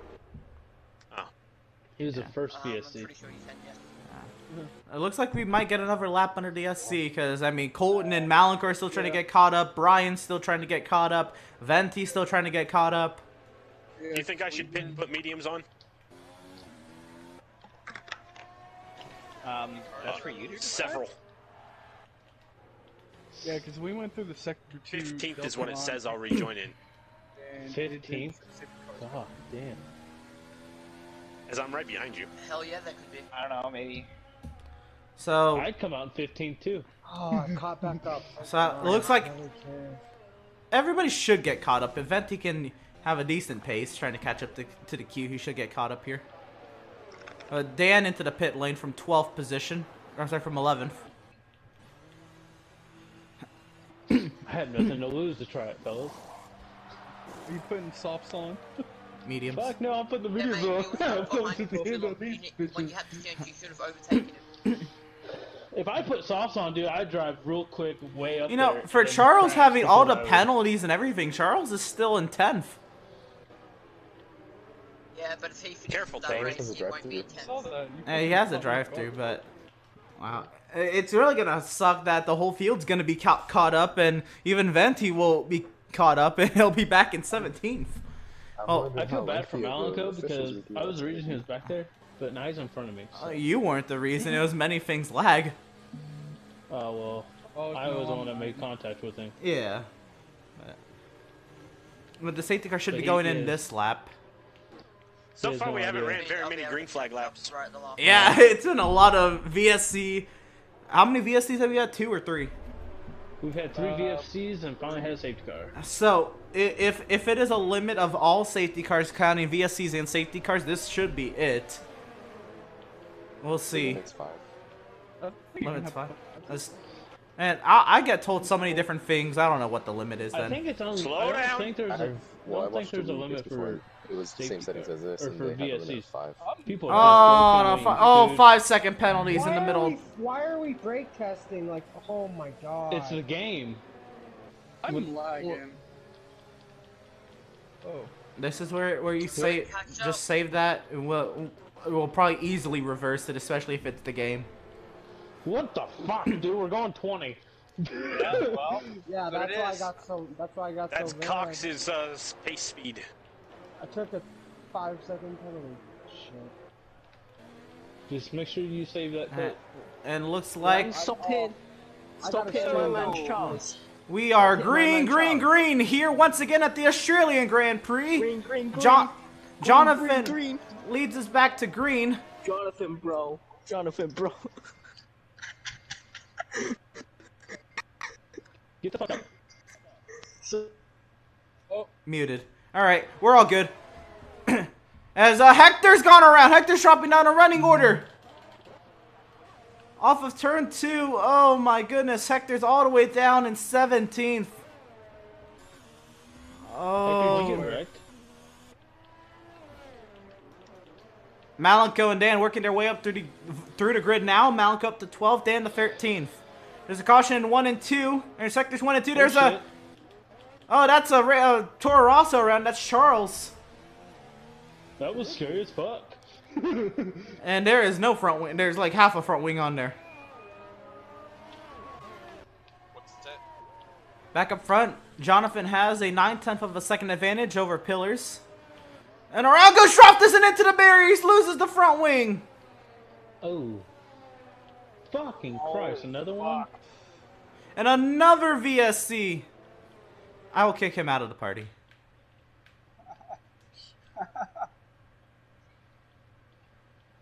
Oh. He was the first I'm VSC. pretty sure you can, yeah. It looks like we might get another lap under the SC, because, I mean, Colton and Malinkor are still trying to get caught up. Brian's still trying to get caught up. Venti's still trying to get caught up. Do you think I should pit and put mediums on? That's for you to Several. Yeah, because we went through the sector 2. 15th is when it says I'll rejoin in. 15th? God damn. As I'm right behind you. Hell yeah, that could be. I don't know, maybe. So, I'd come out in 15th too. Oh, I caught back up. it looks like everybody should get caught up. If Venti can have a decent pace trying to catch up to the queue, he should get caught up here. Dan into the pit lane from 12th position. Or, I'm sorry, from 11th. I had nothing to lose to try it, fellas. Are you putting softs on? Mediums. Fuck no, I'm putting the Yeah, videos mate, you on. was I'm behind close to him the too end long. of these When you bitches. had the chance, you should have overtaken him. If I put softs on, dude, I'd drive real quick way up You know, there for and Charles crash having all the before I would. penalties and everything, Charles is still in 10th. Yeah, but if he finishes Careful, that Tank. race, Has a he won't be in drive-through. 10th. He has a drive-through, but wow, it's really gonna suck that the whole field's gonna be caught up, and even Venti will be caught up, and he'll be back in 17th. Oh, I feel bad for Malenko because I was the reason he was back there, but now he's in front of me. So. you weren't the reason. It was many things lag. Oh well, Oh, I no, was the one that made contact with him. Yeah. But the safety car should But be he going in is. this lap. So There's far no we haven't idea. ran very many green flag laps. Right at the last Yeah, it's been a lot of VSC. How many VSCs have we had? 2 or 3? We've had 3 VFCs and finally had a safety car. So, if it is a limit of all safety cars counting VSCs and safety cars, this should be it. We'll see. It's 5. Limit's 5. And I get told so many different things. I don't know what the limit is I then. think it's on. Slow I down. don't think there's a. I don't think watched there's a the limit before. for. It was the same safety settings car- as this, or and for they have a limit VSCs. of 5. People Oh, are no, just going oh, dude. 5-second penalties in the middle. Why are we brake testing? Like, oh my god. It's the game. I'm lagging. Oh. This is where you save, just save that, and we'll probably easily reverse it, especially if it's the game. What the fuck, dude? We're going 20. Yeah, well, Yeah, But that's it why I is. got so. That's why I got That's so mad. Cox's pace speed. I took a 5-second penalty. Shit. Just make sure you save that clip. And looks like stop hitting. I Stop gotta hitting show my you. man Charles. we are Hit my green, man, green here once again at the Australian Grand Prix. Green, green, green. Jonathan green. leads us back to green. Jonathan, bro. Jonathan, bro. Get the fuck up. Muted. All right, we're all good. As Hector's gone around. Hector's dropping down a running order. Off of turn 2. Oh my goodness. Hector's all the way down in 17th. Hector, did you Oh. get wrecked? Malenko and Dan working their way up through the grid now. Malenko up to 12th, Dan to 13th. There's a caution in 1 and 2. There's sectors 1 and 2. There's shit. that's a Toro Rosso around. That's Charles. That was scary as fuck. And there is no front wing. There's like half a front wing on there. What's that? Back up front, Jonathan has a 9/10 of a second advantage over Pillars. And around goes Schroffison into the barriers, loses the front wing. Oh. Fucking Christ, another one? And another VSC. I will kick him out of the party.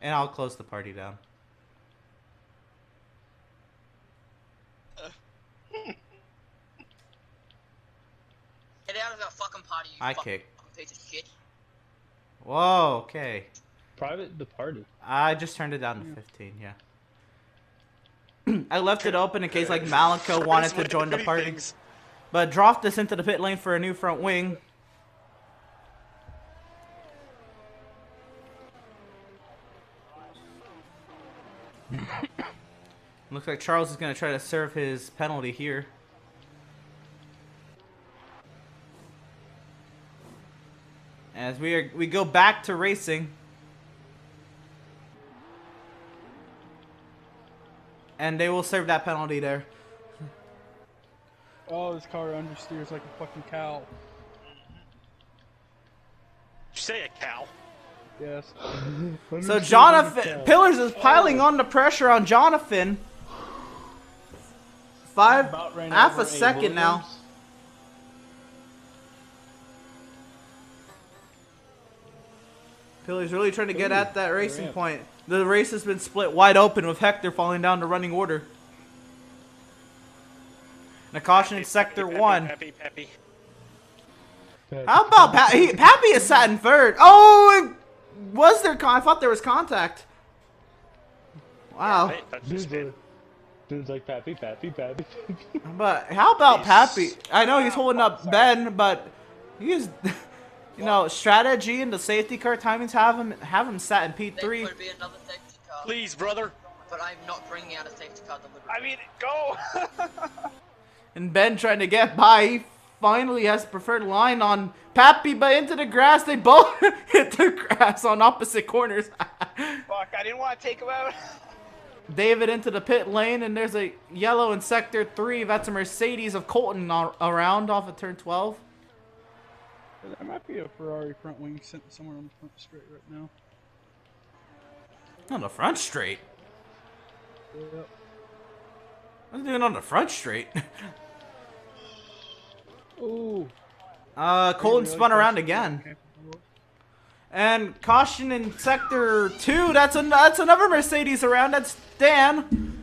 And I'll close the party down. Get out of our fucking party, you I fucking kick. piece of shit. Whoa, okay. Private the party. I just turned it down to 15, yeah. I left it open in case like Malika wanted to join the party. But dropped this into the pit lane for a new front wing. Looks like Charles is going to try to serve his penalty here. As we go back to racing. And they will serve that penalty there. Oh, this car understeers like a fucking cow. Did you say a cow? Yes. So Jonathan Pillars is piling on the pressure on Jonathan. Half a second now. Pillars really trying to get at that racing point. The race has been split wide open with Hector falling down to running order. And a caution in sector 1. Peppy. How about Pappy is sat in third? Oh, was there? I thought there was contact. Wow. Dude's like Pappy. But how about Pappy? I know he's holding up Ben, but he's, you know, strategy and the safety car timings have him sat in P3. There would be another safety car. Please, brother. But I'm not bringing out a safety car delivery. I mean, go! And Ben trying to get by. He finally has preferred line on Pappy, but into the grass. They both hit the grass on opposite corners. Fuck, I didn't want to take him out. David into the pit lane, and there's a yellow in sector 3. That's a Mercedes of Colton around off of turn 12. There might be a Ferrari front wing sitting somewhere on the front straight right now. On the front straight? Yep. What's it doing on the front straight? Ooh. Colton spun around again. And caution in sector 2. That's another Mercedes around. That's Dan.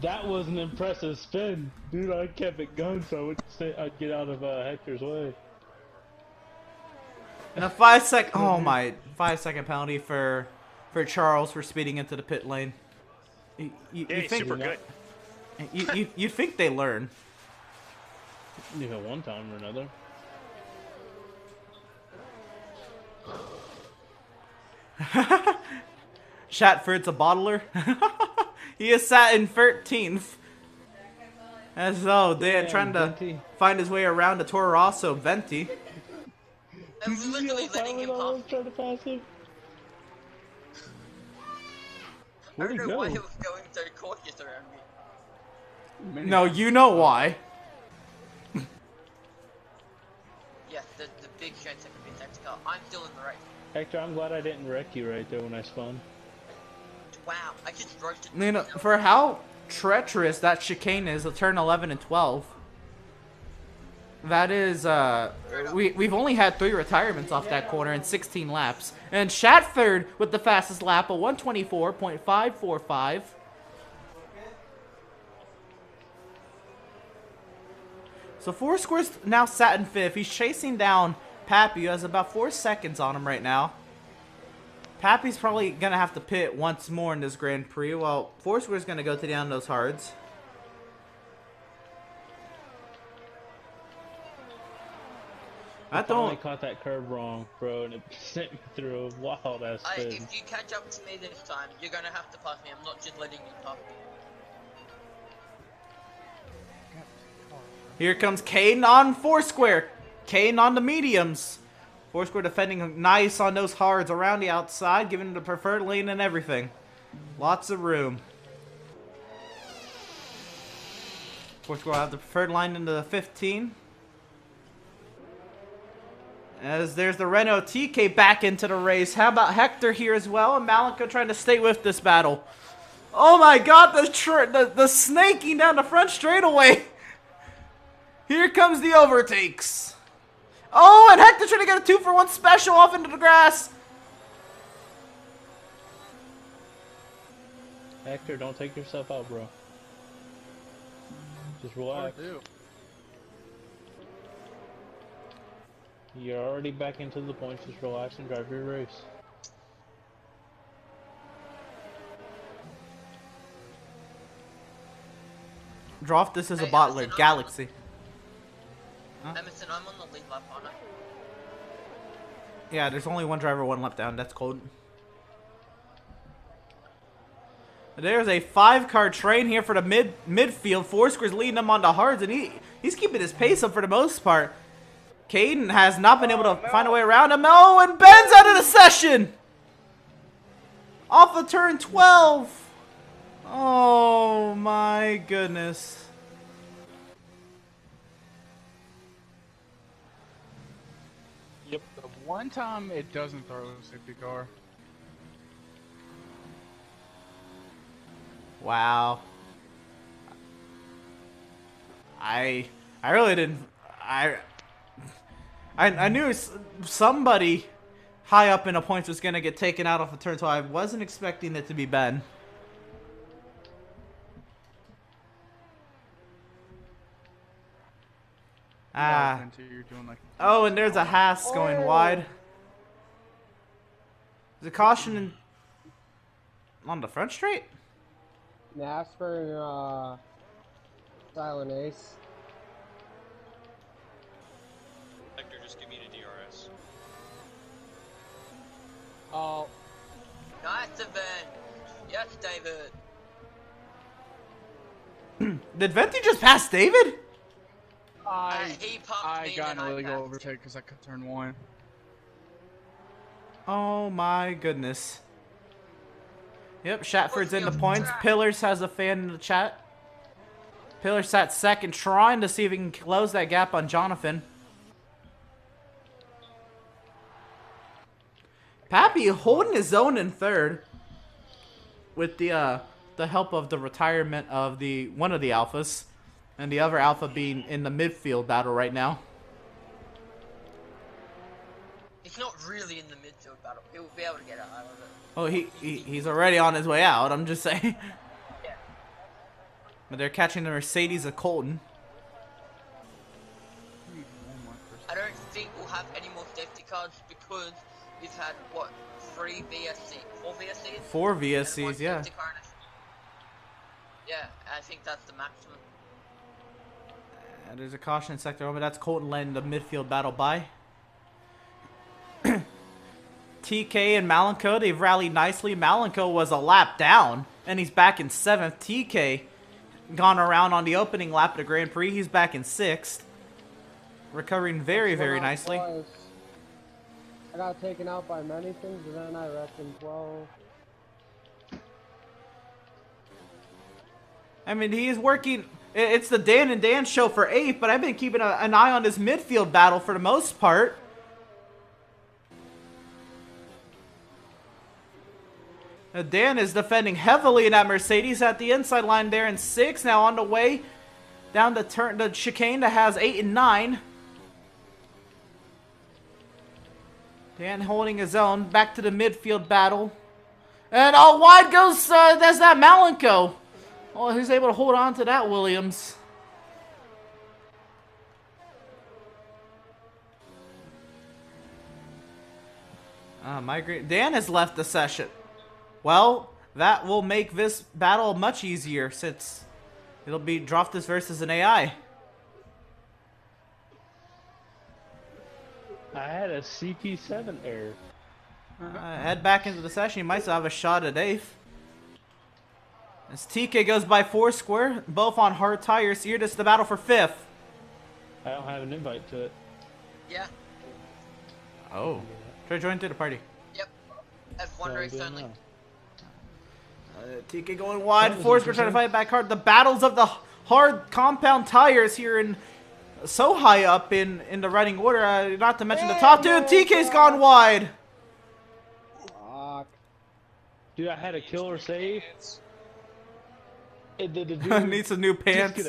That was an impressive spin. Dude, I kept it going so I'd get out of Hector's way. And a 5-second penalty for Charles for speeding into the pit lane. You think super good. You think they learn? Either one time or another. Shatford's a bottler. He is sat in 13th. As though they're trying to find his way around a Toro Rosso Venti. I was literally letting him pass. Trying to pass him. I don't know why he was going so cautious around me. No, you know why. Yeah, the big chance that could be a safety car. I'm still in the race. Hector, I'm glad I didn't wreck you right there when I spun. Wow, I just roasted. You know, for how treacherous that chicane is, of turn 11 and 12. That is, we've only had 3 retirements off that corner in 16 laps. And Shatford with the fastest lap, a 124.545. So Foursquare's now sat in 5th. He's chasing down Pappy, who has about 4 seconds on him right now. Pappy's probably going to have to pit once more in this Grand Prix, while Foursquare's going to go to down those hards. I caught that curve wrong, bro, and it sent me through a wild ass spin. If you catch up to me this time, you're gonna have to pass me. I'm not just letting you pass me. Here comes Caden on Foursquare. Caden on the mediums. Foursquare defending nice on those hards around the outside, giving him the preferred lane and everything. Lots of room. Foursquare will have the preferred line into the 15. As there's the Renault TK back into the race. How about Hector here as well? And Malika trying to stay with this battle. Oh my god, the snaking down the front straightaway. Here comes the overtakes. Oh, and Hector trying to get a 2-for-1 special off into the grass. Hector, don't take yourself out, bro. Just relax. You're already back into the points. Just relax and drive your race. Droft, this is a Hey, bottler. Emerson, Galaxy. Emerson, I'm on the lead lap, aren't I? Yeah, there's only one driver, one lap down. That's cold. There's a 5-car train here for the midfield. Foursquare's leading him on the hards, and he's keeping his pace up for the most part. Caden has not been able to find a way around him. Oh, and Ben's out of the session! Off of turn 12! Oh my goodness. Yep. The one time it doesn't throw a safety car. Wow. I really didn't. I knew somebody high up in the points was gonna get taken out off a turn, so I wasn't expecting it to be Ben. Oh, and there's a Haas going wide. Is it caution on the front straight? NASCAR and Silent Ace. Hector, just give me the DRS. Oh. Nice event. Yes, David. Did Venti just pass David? He pumped I me got and an I illegal passed overtake because I cut turn 1. Oh my goodness. Yep, Shatford's in the points. Pillars has a fan in the chat. Pillars sat second, trying to see if he can close that gap on Jonathan. Pappy holding his own in third with the help of the retirement of one of the alphas, and the other alpha being in the midfield battle right now. He's not really in the midfield battle. He'll be able to get out of it. Oh, he's already on his way out, I'm just saying. Yeah. But they're catching the Mercedes of Colton. I don't think we'll have any more safety cars because we've had, what, 4 VSCs? 4 VSCs, yeah. Yeah, I think that's the maximum. There's a caution in sector over. That's Colton letting the midfield battle by. TK and Malenko, they've rallied nicely. Malenko was a lap down, and he's back in 7th. TK gone around on the opening lap of the Grand Prix. He's back in 6th. Recovering very, very nicely. I got taken out by many things, and then I wrecked in 12. I mean, he is working. It's the Dan and Dan show for 8th, but I've been keeping an eye on this midfield battle for the most part. Dan is defending heavily in that Mercedes at the inside line there in 6th. Now on the way down the chicane that has 8 and 9. Dan holding his own. Back to the midfield battle. And wide goes, that's that Malenko. Oh, he's able to hold on to that, Williams. Dan has left the session. Well, that will make this battle much easier since it'll be Droftus versus an AI. I had a CP7 error. Head back into the session. You might still have a shot at 8th. As TK goes by Foursquare, both on hard tires here. This is the battle for 5th. I don't have an invite to it. Yeah. Oh. Try to join to the party. Yep. F1 race only. TK going wide. Foursquare trying to fight back hard. The battles of the hard compound tires here in so high up in the running order. Not to mention the top two. TK's gone wide. Dude, I had a killer save. Needs some new pants.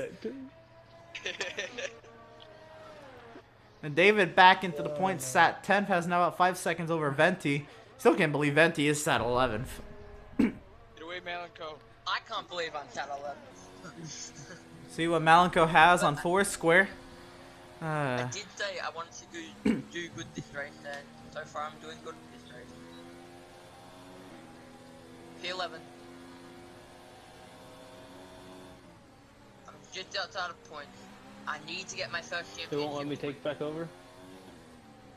And David back into the points. Sat 10th, has now about 5 seconds over Venti. Still can't believe Venti is sat 11th. Get away, Malenko. I can't believe I'm at 11. See what Malenko has on Foursquare. I did say I wanted to do good this race, and so far I'm doing good this race. P11. I'm just outside of points. I need to get my first championship. They won't let me take back over?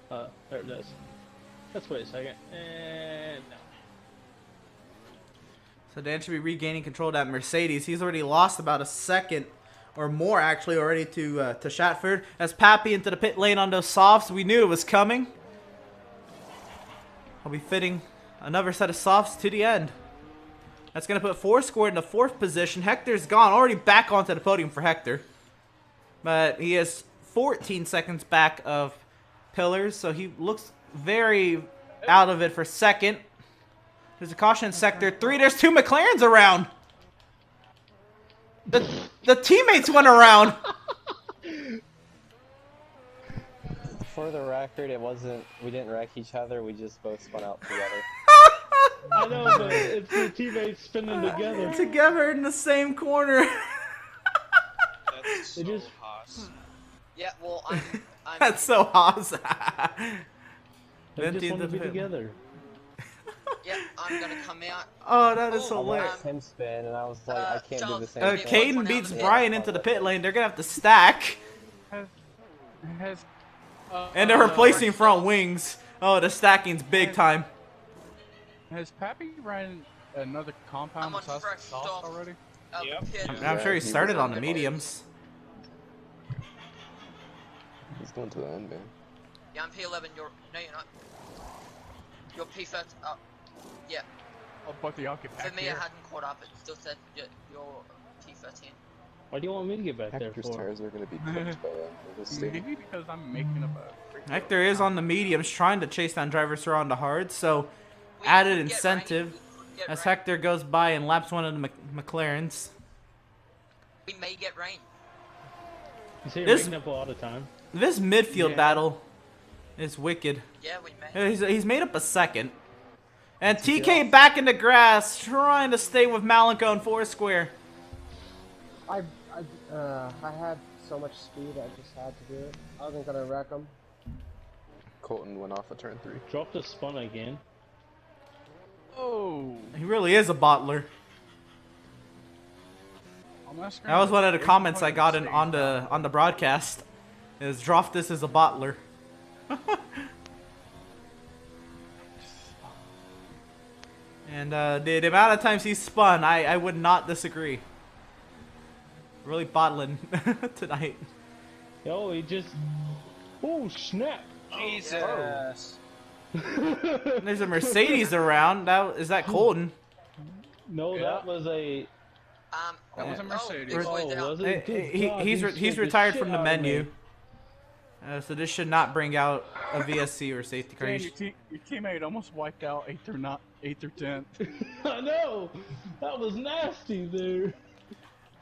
There it does. Let's wait a second. And no. So Dan should be regaining control of that Mercedes. He's already lost about a second or more, actually, already to Shatford. As Pappy into the pit lane on those softs, we knew it was coming. I'll be fitting another set of softs to the end. That's going to put Foursquare in the 4th position. Hector's gone, already back onto the podium for Hector. But he is 14 seconds back of Pillars, so he looks very out of it for second. There's a caution in sector 3. There's 2 McLarens around. The teammates went around. For the record, it wasn't. We didn't wreck each other. We just both spun out together. I know, but it's the teammates spinning together. Together in the same corner. That's so Haas. Yeah, well, I'm That's so awesome. They just want to be together. yeah, I'm gonna come out. Oh, that is Oh, hilarious. Watched him spin, and I was like, I can't do the same thing. Caden beats Brian into the pit lane. They're gonna have to stack, and they're replacing front wings. Oh, the stacking's big time. Has Pappy ran another compound I'm on besides fresh soft stuff. already? Yep. I'm sure he started on the mediums. He's going to the end, man. Yeah, I'm P11. No, you're not. You're P13. Oh, yeah. Oh, but the I'll get back For me, here. I hadn't caught up. It still said you're P13. Why do you want me to get back there Hector's for? tires are going to be cooked by then. We'll just stay. Maybe because I'm making up a... Hector is on the mediums, trying to chase down drivers who are on the hards. So, added incentive as Hector goes by and laps one of the McLarens. We may get rain. You say This- rain up a lot of time. This midfield battle is wicked. Yeah, we may. He's made up a second. And TK back in the grass, trying to stay with Malenko and Foursquare. I had so much speed, I just had to do it. I wasn't gonna wreck him. Colton went off of turn 3. Drop the spun again. Oh! He really is a bottler. On my screen, That was one of the there's comments I got point on the broadcast. Is Droftus is a bottler. And the amount of times he's spun, I would not disagree. Really bottling tonight. Yo, he just... Oh, snap! Jesus. There's a Mercedes around. Is that Colton? No, Yeah. that was a... That was a Mercedes. Oh, was it? Good God, He's scared retired shit from the out of me. menu. So this should not bring out a VSC or safety car. Dan, your teammate almost wiped out 8th or 10th. I know! That was nasty there.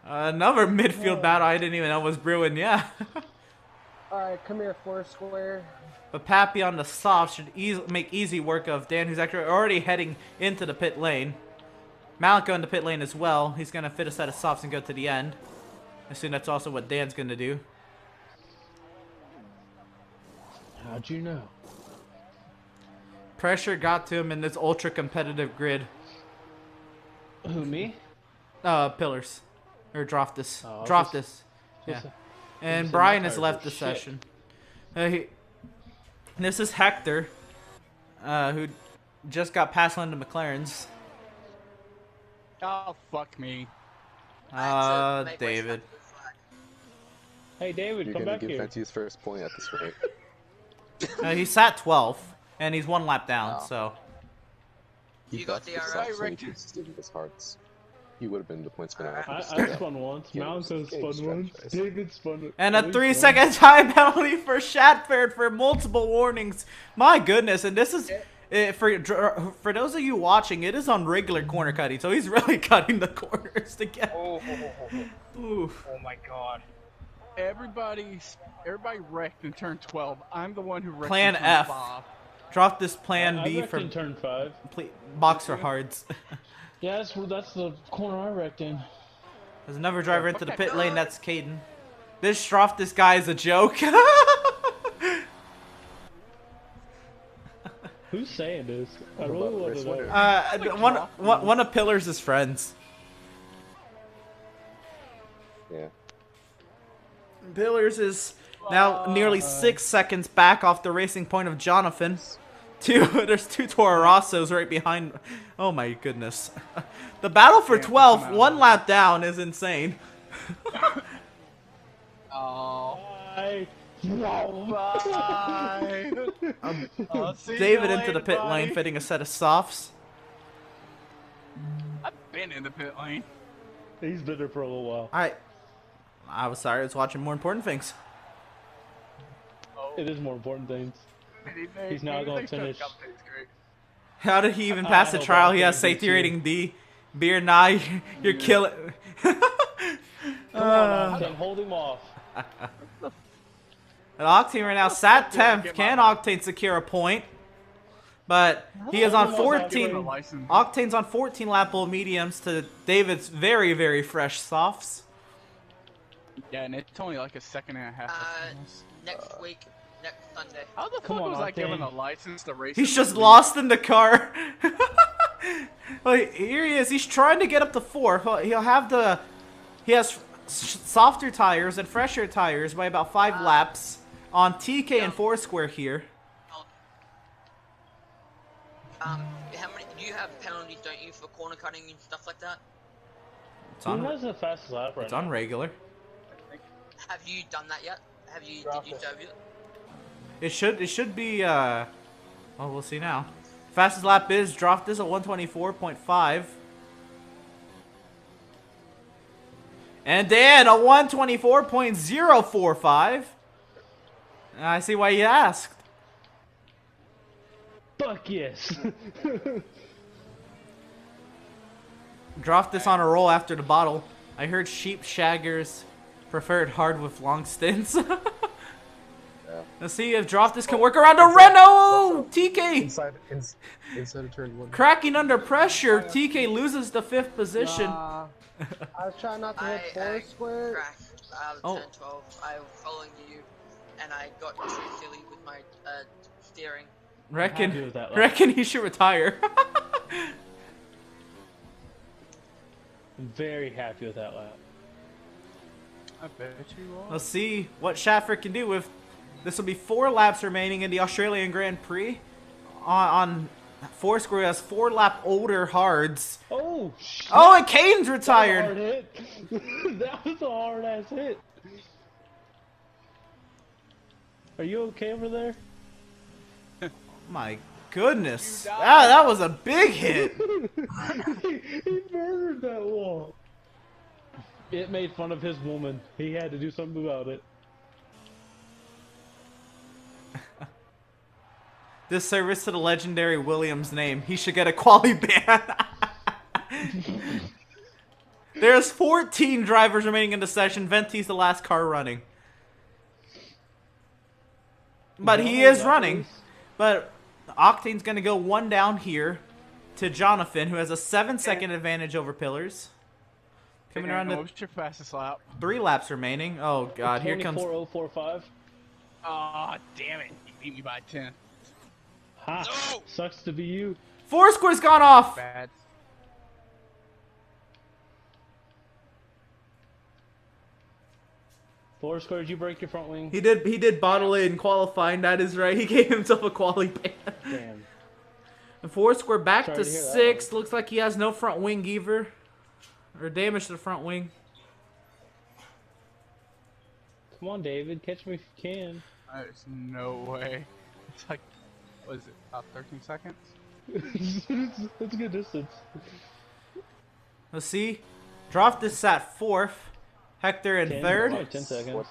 Another midfield battle I didn't even know was brewing, yeah. Alright, come here, Foursquare. But Pappy on the soft should make easy work of Dan, who's actually already heading into the pit lane. Malenko in the pit lane as well. He's going to fit a set of softs and go to the end. I assume that's also what Dan's going to do. How'd you know? Pressure got to him in this ultra competitive grid. Who, me? Pillars. Or Droftus. Oh, Droftus. Yeah. And say Brian my has tires left are the shit. session. This is Hector, who just got past one of the McLarens. Oh, fuck me. David. Hey, David, You're come going back to give here. Fenty his first point at this rate. He sat 12th, and he's one lap down, Wow. so. He You got got the the RL? soft, so he just did his hearts. He would have been the point spinner. I spun once. Yeah, Mountain game spun once. strategize. David spun it. And a twice 3-second time penalty for Shatford for multiple warnings. My goodness, and this is... For those of you watching, it is on regular corner cutting, so he's really cutting the corners to get. Oh, Oof. oh my god. Everybody wrecked in turn 12. I'm the one who wrecked Plan in turn F. 5. Drop this plan I B reckon for turn 5. boxer hards. Yeah, that's the corner I wrecked in. There's another driver into the pit lane. That's Caden. This guy is a joke. Who's saying this? I really want to know. One of Pillars' friends. Yeah. Pillars is now nearly 6 seconds back off the racing point of Jonathan. There's two Toro Rossos right behind. Oh my goodness. The battle for 12th, 1 lap down, is insane. Oh. Bye. Bye. David into the pit lane, fitting a set of softs. I've been in the pit lane. He's been there for a little while. I was sorry, I was watching more important things. It is more important things. He's now going to finish. How did he even pass the trial? He has safety rating D. Beer, nah, you're killing. Come on, Octane, hold him off. Octane right now sat 10th. Can Octane secure a point? But he is on 14. Octane's on 14 lapable mediums to David's very, very fresh softs. Yeah, and it's only like a second and a half. Next week, next Sunday. How the fuck was I given a license to race? He's just lost in the car. Well, here he is. He's trying to get up to 4. He has softer tires and fresher tires by about 5 laps on TK and Foursquare here. How many? Do you have penalties, don't you, for corner cutting and stuff like that? Who has the fastest lap right now? It's on regular. Have you done that yet? Did you serve it? It should be. Well, we'll see now. Fastest lap is dropped this at 124.5. And Dan, a 124.045. I see why you asked. Fuck yes. Dropped this on a roll after the bottle. I heard sheep shaggers preferred hard with long stints. Let's see if Droftus can work around a Renault! TK! Inside of turn 1. Cracking under pressure, TK loses the 5th position. I was trying not to hit Foursquare. Crashed turn 12. I was following you, and I got too silly with my steering. Reckon he should retire. I'm very happy with that lap. I bet you are. Let's see what Schaffer can do with. This will be 4 laps remaining in the Australian Grand Prix. On Foursquare has 4 lap older hards. Oh, shit. Oh, and Caden's retired. That was a hard ass hit. Are you okay over there? My goodness. That was a big hit. He murdered that wall. It made fun of his woman. He had to do something about it. Disservice to the legendary Williams name. He should get a quali ban. There's 14 drivers remaining in the session. Venti's the last car running. But he is running. But Octane's going to go 1 down here to Jonathan, who has a 7-second advantage over Pillars. Coming around to What's your fastest lap? 3 laps remaining. Oh, God. Here comes... 24.045. Aw, damn it. You beat me by 10. Ha! No! Sucks to be you. Foursquare's gone off! Bad. Foursquare, did you break your front wing? He did bottle it in qualifying, that is right. He gave himself a quali ban. Damn. And Foursquare back to 6th. Looks like he has no front wing either. Or damage to the front wing. Come on, David. Catch me if you can. There's no way. It's like, what is it, about 13 seconds? That's a good distance. Let's see. Dropped this at 4th. Hector in 3rd. Like 10 seconds.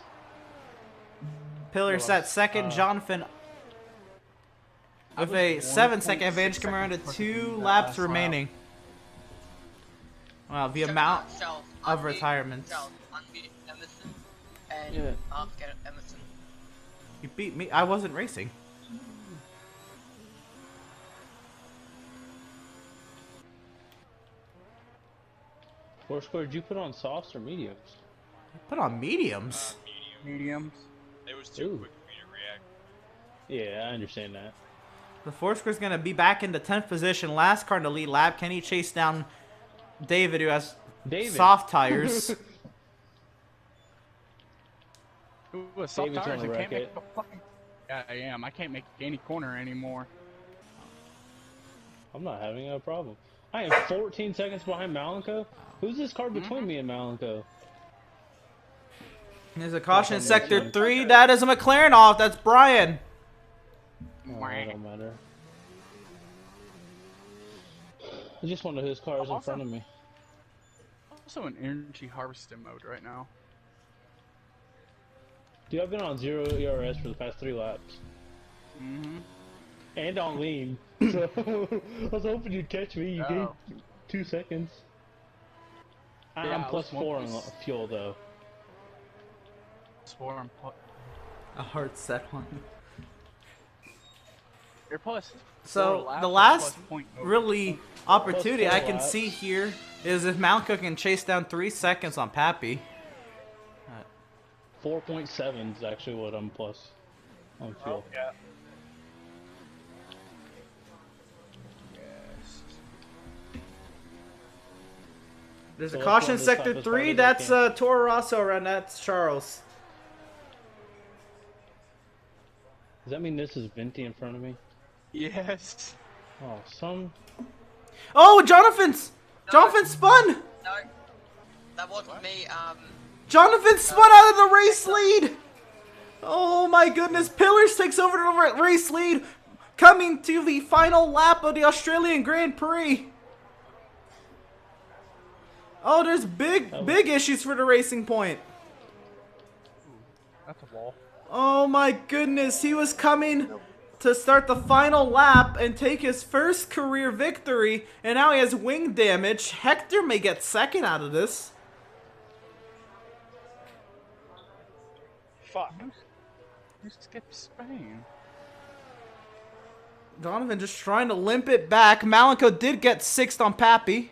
Pillar sat 2nd. Jonathan with a 7-second advantage coming around to 2 laps remaining. Wow, the amount of retirements. Unmute Emerson and ask Emerson. You beat me. I wasn't racing. Foursquare, did you put on softs or mediums? Put on mediums. Mediums. It was too Ooh. quick for me to react. Yeah, I understand that. The Foursquare's going to be back in the 10th position. Last car in the lead lap. Can he chase down David, who has soft tires? Ooh, soft David's tires. on the I can't make racket. a fucking. Yeah, I am. I can't make any corner anymore. I'm not having a problem. I am 14 seconds behind Malenko. Who's this car between me and Malenko? There's a caution in sector 3. That is a McLaren off. That's Brian. Oh, that don't matter. I just wonder whose car is in front of me. Also in energy harvesting mode right now. Dude, I've been on 0 ERS for the past 3 laps. And on lean. So, I was hoping you'd catch me. You gained 2 seconds. Yeah, I'm plus 4 on fuel, though. A hard set one. You're plus. So the last really opportunity I can see here is if Malco can chase down 3 seconds on Pappy. 4.7 is actually what I'm plus on fuel. Yeah. There's So a let's caution run in this sector lap as 3. hard as I That's can. Toro Rosso around. That's Charles. Does that mean this is Venti in front of me? Yes. Oh, some. Oh, Jonathan spun! No, that wasn't me. Jonathan spun out of the race lead! Oh my goodness, Pillars takes over the race lead, coming to the final lap of the Australian Grand Prix. Oh, there's big issues for the Racing Point. That's a wall. Oh my goodness, he was coming to start the final lap and take his first career victory, and now he has wing damage. Hector may get second out of this. Fuck. You skipped Spain. Donovan just trying to limp it back. Malenko did get 6th on Pappy.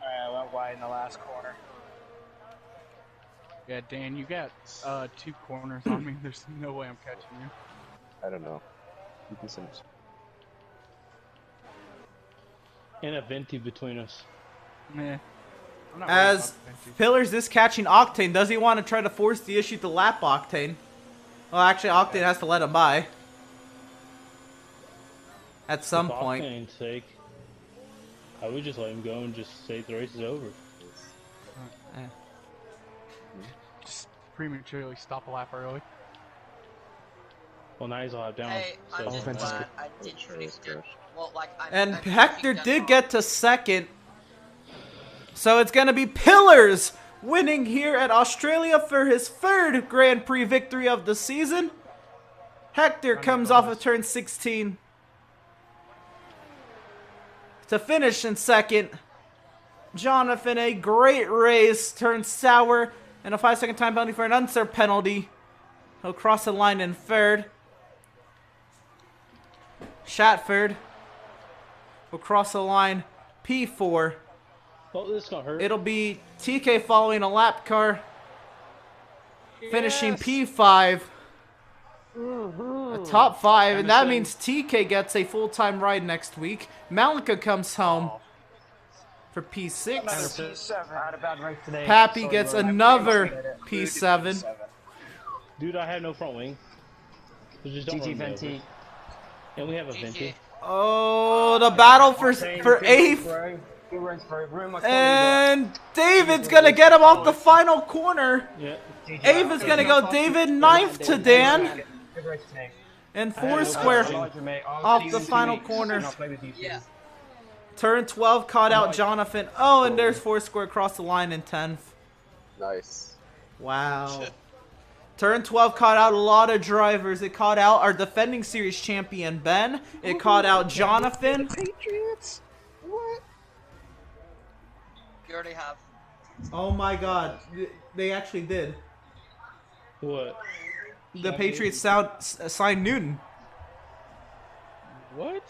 Alright, I went wide in the last corner. Yeah, Dan, you got 2 corners on me. There's no way I'm catching you. I don't know. You can send us. And a Venti between us. Meh. I'm not worried As about the Venti. Pillars is catching Octane, does he want to try to force the issue to lap Octane? Well, actually, Octane has to let him by. At some For point. Octane's sake, I would just let him go and just say the race is over. Just prematurely stop a lap early. Well, now he's a lap down. Hey, I'm so- just Offense is glad good. I did finish it. Well, like, And I'm Hector finishing did that get to 2nd. So it's going to be Pillars winning here at Australia for his 3rd Grand Prix victory of the season. Hector comes off of turn 16 to finish in 2nd. Jonathan, a great race, turned sour, and a 5-second time penalty for an unserved penalty. He'll cross the line in 3rd. Shatford will cross the line P4. Oh, this is gonna hurt. It'll be TK following a lap car, finishing P5. A top 5, and that means TK gets a full-time ride next week. Malika comes home for P6. I had a bad race today. Pappy gets another P7. Dude, I had no front wing. So just don't GG run me Venti. over. And we have a Venti. Oh, the battle for 8th. And David's gonna get him off the final corner. Yeah. Ava's gonna go David 9th to Dan. And Foursquare off the final corner. Yeah. Turn 12 caught out Jonathan. Oh, and there's Foursquare across the line in 10th. Nice. Wow. Turn 12 caught out a lot of drivers. It caught out our defending series champion, Ben. It caught out Jonathan. Patriots? What? You already have. Oh my god. They actually did. What? The Patriots signed Newton. What?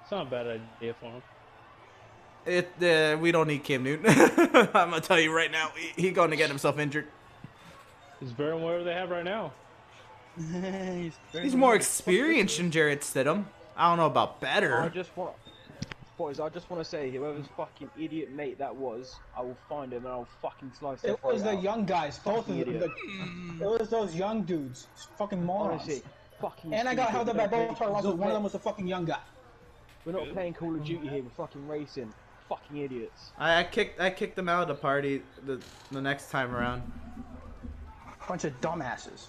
It's not a bad idea for him. We don't need Cam Newton. I'm gonna tell you right now, he going to get himself injured. He's better than whatever they have right now. He's more experienced than Jarrett Stidham. I don't know about better. I just want to say, whoever's fucking idiot mate that was, I will find him and I'll fucking slice their It was throat the out. young guys, both of them. It was those young dudes, fucking morons. Honestly, fucking And I got held up by both our losses. One of them them was a fucking young guy. We're not playing Call of Duty here. We're fucking racing. Fucking idiots. I kicked them out of the party the next time around. Bunch of dumbasses.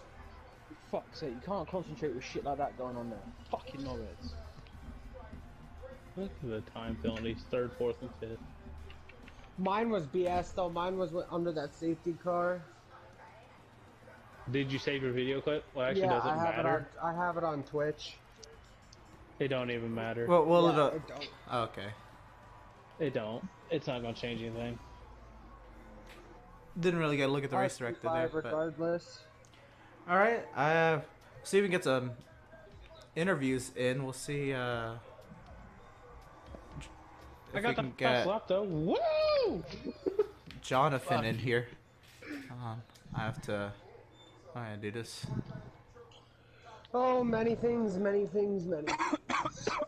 For fuck's sake, you can't concentrate with shit like that going on there. Fucking knobheads. Look at the time penalties, 3rd, 4th, and 5th. Mine was BS though. Mine was under that safety car. Did you save your video clip? Well, actually, Yeah, does it I have matter? I have it on Twitch. It don't even matter. Well, Yeah, it don't. okay. It don't. It's not gonna change anything. Didn't really get a look at the race director there. But... regardless. All right, see if we can get some interviews in. We'll see. I got the fast lap though. Woo! Jonathan in here. I have to. I gotta do this. Oh, many things, many things, many.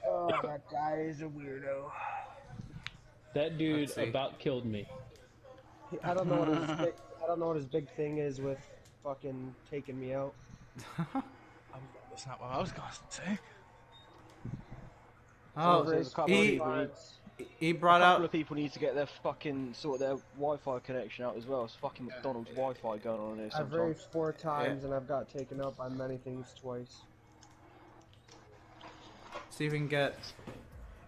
Oh, that guy is a weirdo. That dude about killed me. I don't know what his big, I don't know what his big thing is with fucking taking me out. That's not what I was gonna say. Oh, he brought a out. couple of people need to get their fucking sort their Wi-Fi connection out as well. It's fucking McDonald's Wi-Fi going on here I've sometimes. raced 4 times and I've got taken out by many things twice. See if we can get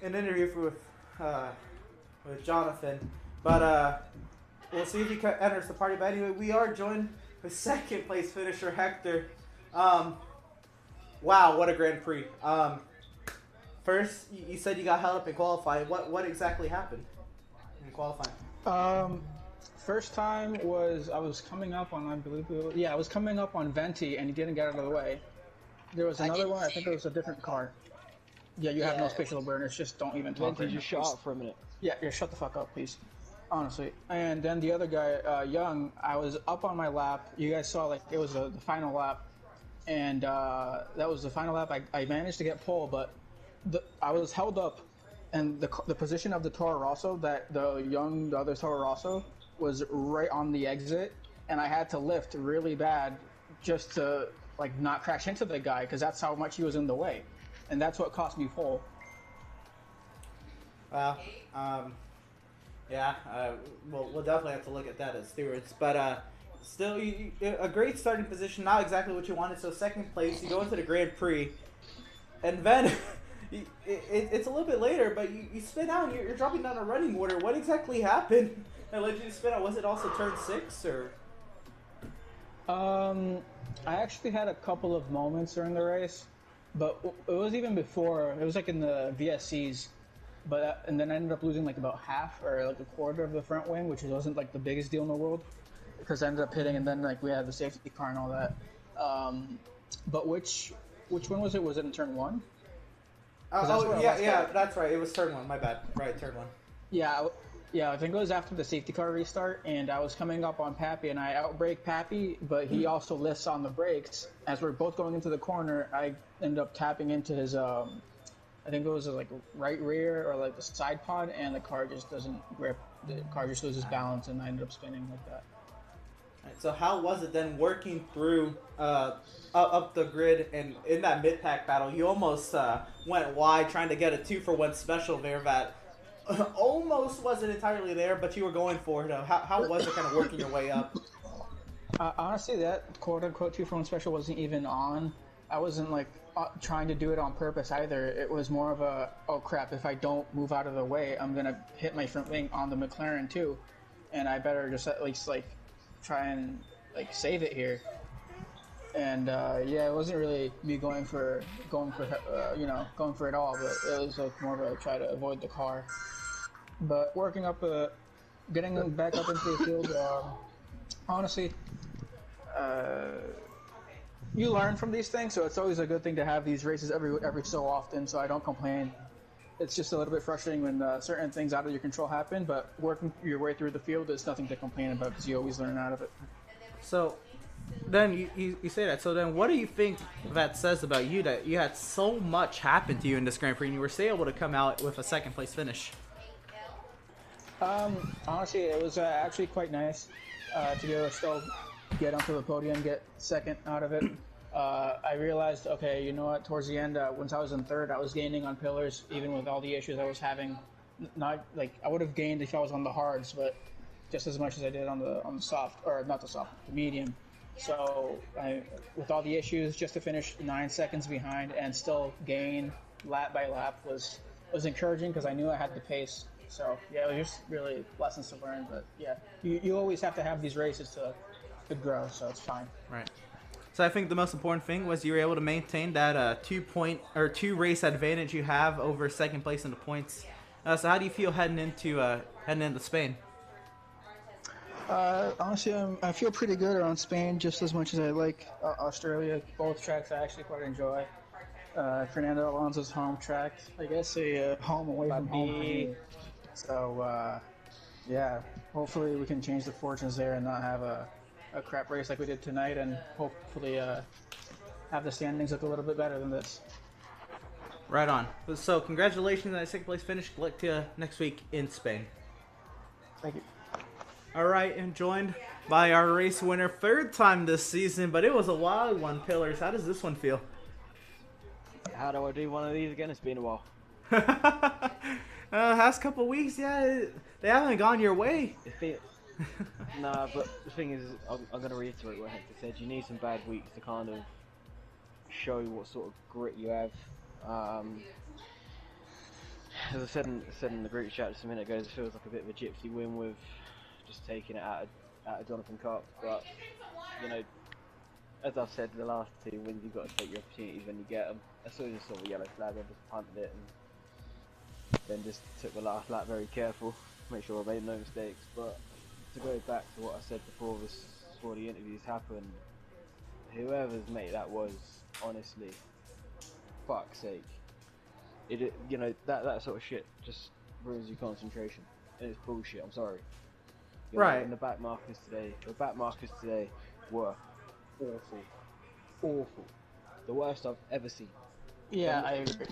an interview with Jonathan, but we'll see if he enters the party. But anyway, we are joined with 2nd place finisher Hector. Wow, what a Grand Prix. First, you said you got held up in qualifying. What exactly happened in qualifying? First time was I was coming up on, I believe, I was coming up on Venti and he didn't get out of the way. There was another one. I think it was a different car. Yeah, you have no spatial awareness. Just don't even talk. Venti, just shut up for a minute. Yeah, shut the fuck up, please. Honestly. And then the other guy, Young, I was up on my lap. You guys saw, like, it was the final lap. And that was the final lap. I managed to get pole, but I was held up. And the position of the Toro Rosso, the other Toro Rosso, was right on the exit. And I had to lift really bad just to, like, not crash into the guy, because that's how much he was in the way. And that's what cost me pole. Well, yeah, we'll definitely have to look at that as stewards. But still, a great starting position, not exactly what you wanted. So 2nd place, you go into the Grand Prix, and then it's a little bit later, but you spin out and you're dropping down a running order. What exactly happened that led you to spin out? Was it also turn 6 or? I actually had a couple of moments during the race, but it was even before. It was like in the VSCs. But and then I ended up losing like about half or like a quarter of the front wing, which wasn't like the biggest deal in the world, because I ended up hitting, and then like we had the safety car and all that. But which one was it? Was it in turn 1? Yeah, that's right. It was turn 1. My bad. Right, turn 1. Yeah. I think it was after the safety car restart, and I was coming up on Pappy, and I outbrake Pappy, but he also lifts on the brakes. As we're both going into the corner, I ended up tapping into his I think it was like right rear or like the side pod, and the car just doesn't grip. The car just loses balance, and I ended up spinning like that. Right, so how was it then working through up the grid, and in that mid-pack battle, you almost went wide trying to get a 2-for-1 special there that almost wasn't entirely there, but you were going for it. How was it kind of working your way up? Honestly, that quote-unquote 2-for-1 special wasn't even on. I wasn't like trying to do it on purpose either. It was more of a, oh crap, if I don't move out of the way, I'm gonna hit my front wing on the Mclaren too, and I better just at least like try and like save it here. And yeah, it wasn't really me going for it all, but it was like more of a try to avoid the car. But working up, getting back up into the field, honestly, you learn from these things, so it's always a good thing to have these races every so often, so I don't complain. it's just a little bit frustrating when certain things out of your control happen. But working your way through the field is nothing to complain about because you always learn out of it. So then you say that. So then, what do you think that says about you that you had so much happen to you in this Grand Prix and you were still able to come out with a second place finish? Honestly, it was actually quite nice to be able to still get onto the podium, get second out of it. I realized, okay, you know what? Towards the end, once I was in third, I was gaining on pillars, even with all the issues I was having. Not like I would have gained if I was on the hards, but just as much as I did on the soft, or not the soft, the medium. So with all the issues, just to finish 9 seconds behind and still gain lap by lap was encouraging because I knew I had the pace. So yeah, it was just really lessons to learn. But yeah, you always have to have these races to grow, so it's fine. Right. So I think the most important thing was you were able to maintain that 2 race advantage you have over second place in the points. So how do you feel heading into Spain? Honestly, I feel pretty good around Spain, just as much as I like Australia. Both tracks I actually quite enjoy. Fernando Alonso's home track, I guess a home away from home for me. So yeah, hopefully we can change the fortunes there and not have a crap race like we did tonight, and hopefully have the standings look a little bit better than this. Right on. So congratulations on that second place finish. Good luck to you next week in Spain. Thank you. All right, and joined by our race winner, third time this season, but it was a wild one, Pillars. How does this one feel? How do I do one of these again? It's been a while. Last couple of weeks, yeah, they haven't gone your way. Nah, but the thing is, I'm going to reiterate what Hector said. You need some bad weeks to kind of show what sort of grit you have. As I said in the group chat just a minute ago, it feels like a bit of a gypsy win with just taking it out of Jonathan Cox. But, you know, as I've said, the last 2 wins, you've got to take your opportunities when you get them. As soon as I saw the yellow flag, I just punted it and then just took the last lap very careful, make sure I made no mistakes. But to go back to what I said before the interviews happened, whoever's mate that was, honestly, fuck's sake, you know, that sort of shit just ruins your concentration, and it's bullshit. I'm sorry. You know, right. And the back markers today were awful, the worst I've ever seen. Yeah, I agree.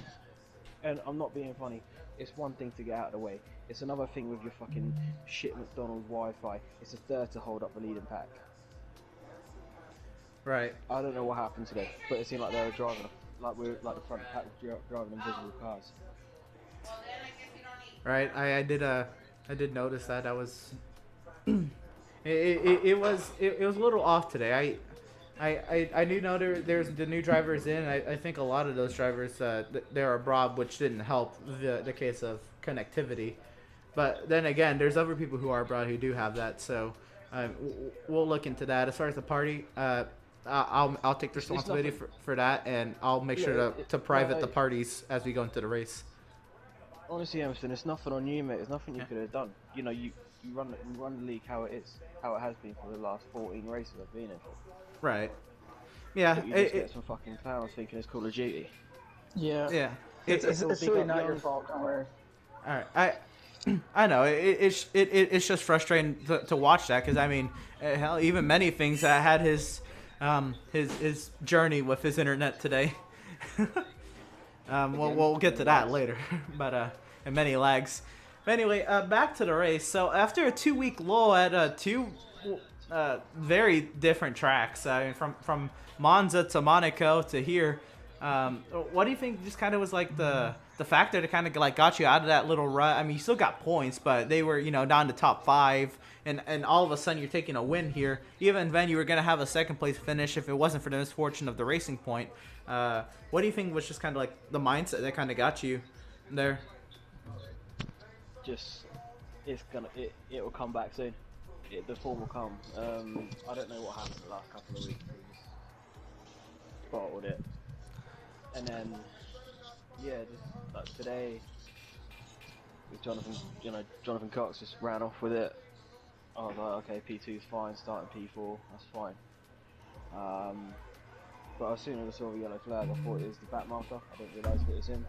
And I'm not being funny. It's one thing to get out of the way. It's another thing with your fucking shit McDonald's Wi-Fi. It's a third to hold up the leading pack. Right. I don't know what happened today, but it seemed like they were driving, like the front pack was driving invisible cars. Right. I did notice that. I was. it was a little off today. I do know there's the new drivers in. I think a lot of those drivers they're abroad, which didn't help the case of connectivity. But then again, there's other people who are abroad who do have that. So we'll look into that. As far as the party, I'll take the responsibility for that, and I'll make sure to private the parties as we go into the race. Honestly, Emerson, it's nothing on you, mate. There's nothing you could have done. You know, you run the league how it has been for the last 14 races I've been in. Right. Yeah. You just get some fucking clowns thinking it's Call of Duty. Yeah. Yeah. It's really not your fault. Don't worry. All right. I know it's just frustrating to watch that, because I mean, hell, even many things had his journey with his internet today. We'll get to that later, but and many lags. But anyway, back to the race. So after a 2-week lull at 2 very different tracks, I mean, from Monza to Monaco to here, what do you think just kind of was like the factor that kind of like got you out of that little rut? I mean, you still got points, but they were, you know, down to top 5, and all of a sudden you're taking a win here. Even then, you were going to have a second place finish if it wasn't for the misfortune of the Racing Point. What do you think was just kind of like the mindset that kind of got you there? Just, it will come back soon. The form will come. I don't know what happened the last couple of weeks. We just bottled it, and then yeah, just like today with Jonathan Cox just ran off with it. I was like, okay, P2 is fine, starting P4, that's fine. But as soon as I saw the yellow flag, I thought it was the back marker. I didn't realise it was him.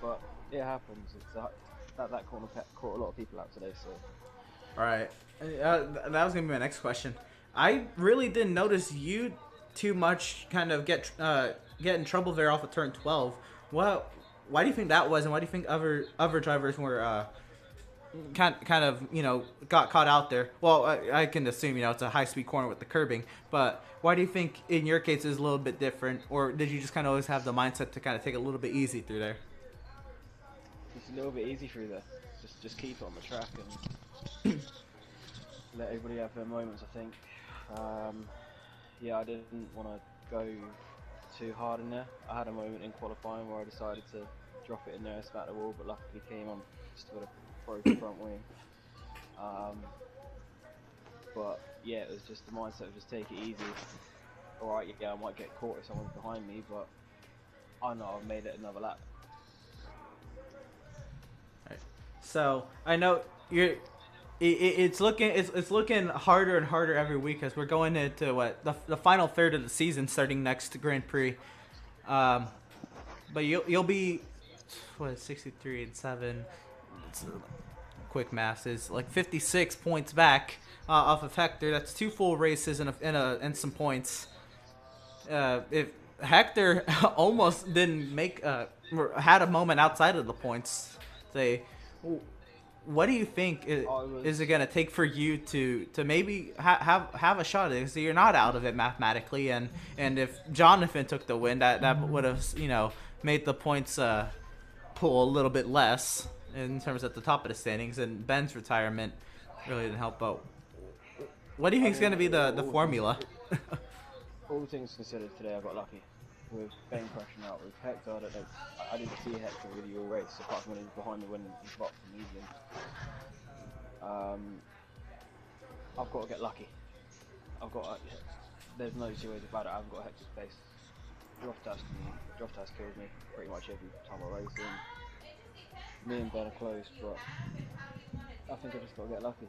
but it happens. It's that corner caught a lot of people out today. So. All right, that was gonna be my next question. I really didn't notice you too much kind of get in trouble there off of turn 12. Why do you think that was, and why do you think other drivers were kind of, you know, got caught out there? Well, I can assume, you know, it's a high-speed corner with the curbing, but why do you think in your case it's a little bit different, or did you just kind of always have the mindset to kind of take it a little bit easy through there? Just a little bit easy through there. Just keep it on the track and let everybody have their moments, I think. Yeah, I didn't want to go too hard in there. I had a moment in qualifying where I decided to drop it in there and smack the wall, but luckily came on just with a broken front wing. But yeah, it was just the mindset of just take it easy. Alright, yeah, I might get caught if someone's behind me, but I know I've made it another lap. Right. So I know you're. It's looking harder and harder every week as we're going into the final third of the season, starting next Grand Prix. But you'll be 63-7. Quick math is like 56 points back off of Hector. That's 2 full races and some points. If Hector almost didn't had a moment outside of the points, what do you think is it going to take for you to maybe have a shot at it? So you're not out of it mathematically, and if Jonathan took the win, that would have, you know, made the points pull a little bit less in terms at the top of the standings, and Ben's retirement really didn't help out. What do you think is going to be the formula? All things considered, today I got lucky with Ben crashing out. With Hector, I didn't see Hector really all race, apart from when he was behind me when he blocked the medium. I've got to get lucky. There's no two ways about it. I haven't got Hector's pace. Draft test kills me pretty much every time I race him. Me and Ben are close, but I think I just got to get lucky.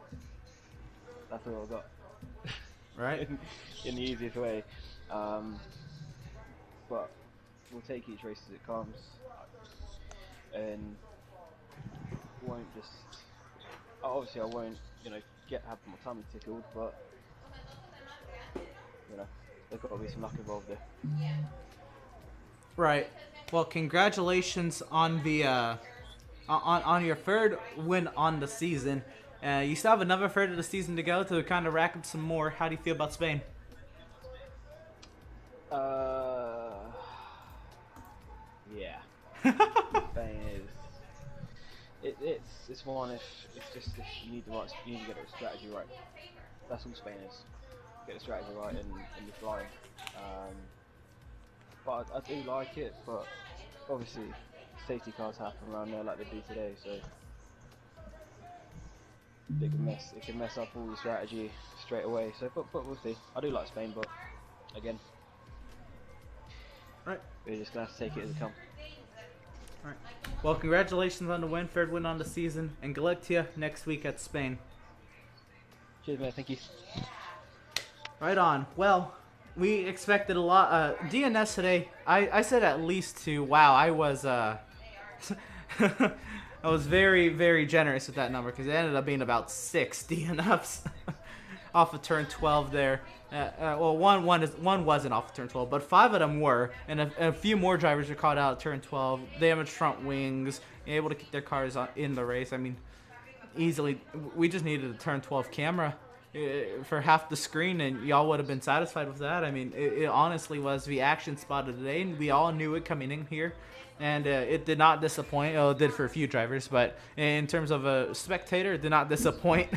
That's all I've got. Right. in the easiest way. But we'll take each race as it comes, and won't just. Obviously, I won't, you know, have my tummy tickled, but you know, there's got to be some luck involved there. Right. Well, congratulations on the on your third win on the season. You still have another third of the season to go to kind of rack up some more. How do you feel about Spain? Yeah. Spain is. It's one if you need to get the strategy right. That's all Spain is. Get the strategy right and you're flying. But I do like it, but obviously safety cars happen around there like they do today, so it can mess up all your strategy straight away. So, but we'll see. I do like Spain, but again, right, we're just gonna have to take it as it comes. Right. Well, congratulations on the win, third win on the season, and good luck to you next week at Spain. Cheers, man. Thank you. Right on. Well, we expected a lot. DNS today, I said at least 2. Wow, I was I was very, very generous with that number because it ended up being about 6 DNFs off of turn 12 there. Well, one wasn't off of turn 12, but 5 of them were, and a few more drivers were caught out at turn 12. Damaged front wings, able to keep their cars in the race. I mean, easily, we just needed a turn 12 camera for half the screen, and y'all would have been satisfied with that. I mean, it honestly was the action spot of the day, and we all knew it coming in here. And it did not disappoint. Well, it did for a few drivers, but in terms of a spectator, it did not disappoint.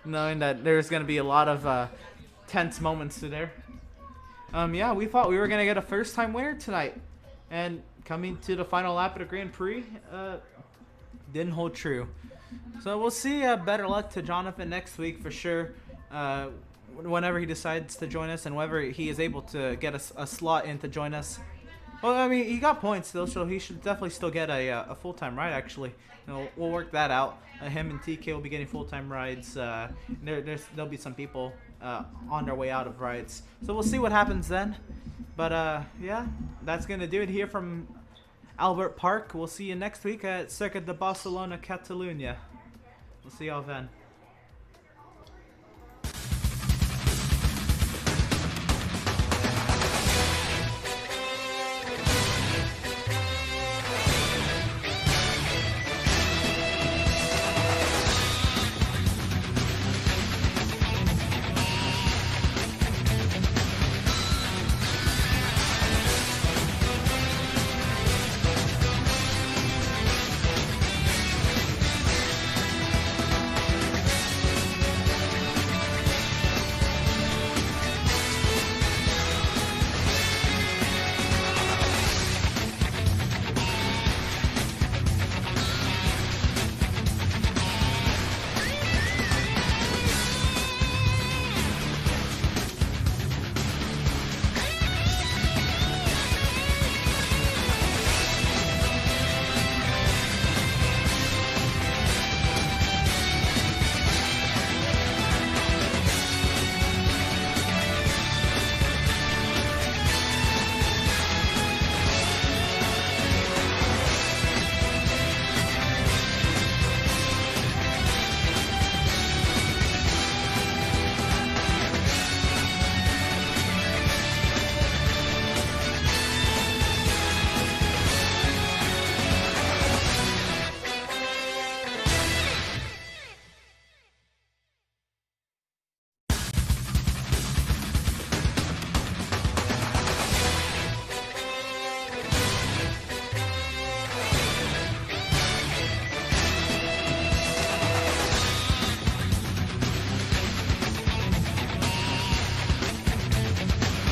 Knowing that there's going to be a lot of tense moments to there. Yeah, we thought we were going to get a first-time winner tonight. And coming to the final lap of the Grand Prix, didn't hold true. So we'll see better luck to Jonathan next week for sure. Whenever he decides to join us and whenever he is able to get a slot in to join us. Well, I mean, he got points still, so he should definitely still get a full-time ride, actually. You know, we'll work that out. Him and TK will be getting full-time rides. There'll be some people on their way out of rides. So we'll see what happens then. But, yeah, that's going to do it here from Albert Park. We'll see you next week at Circuit de Barcelona, Catalunya. We'll see y'all then.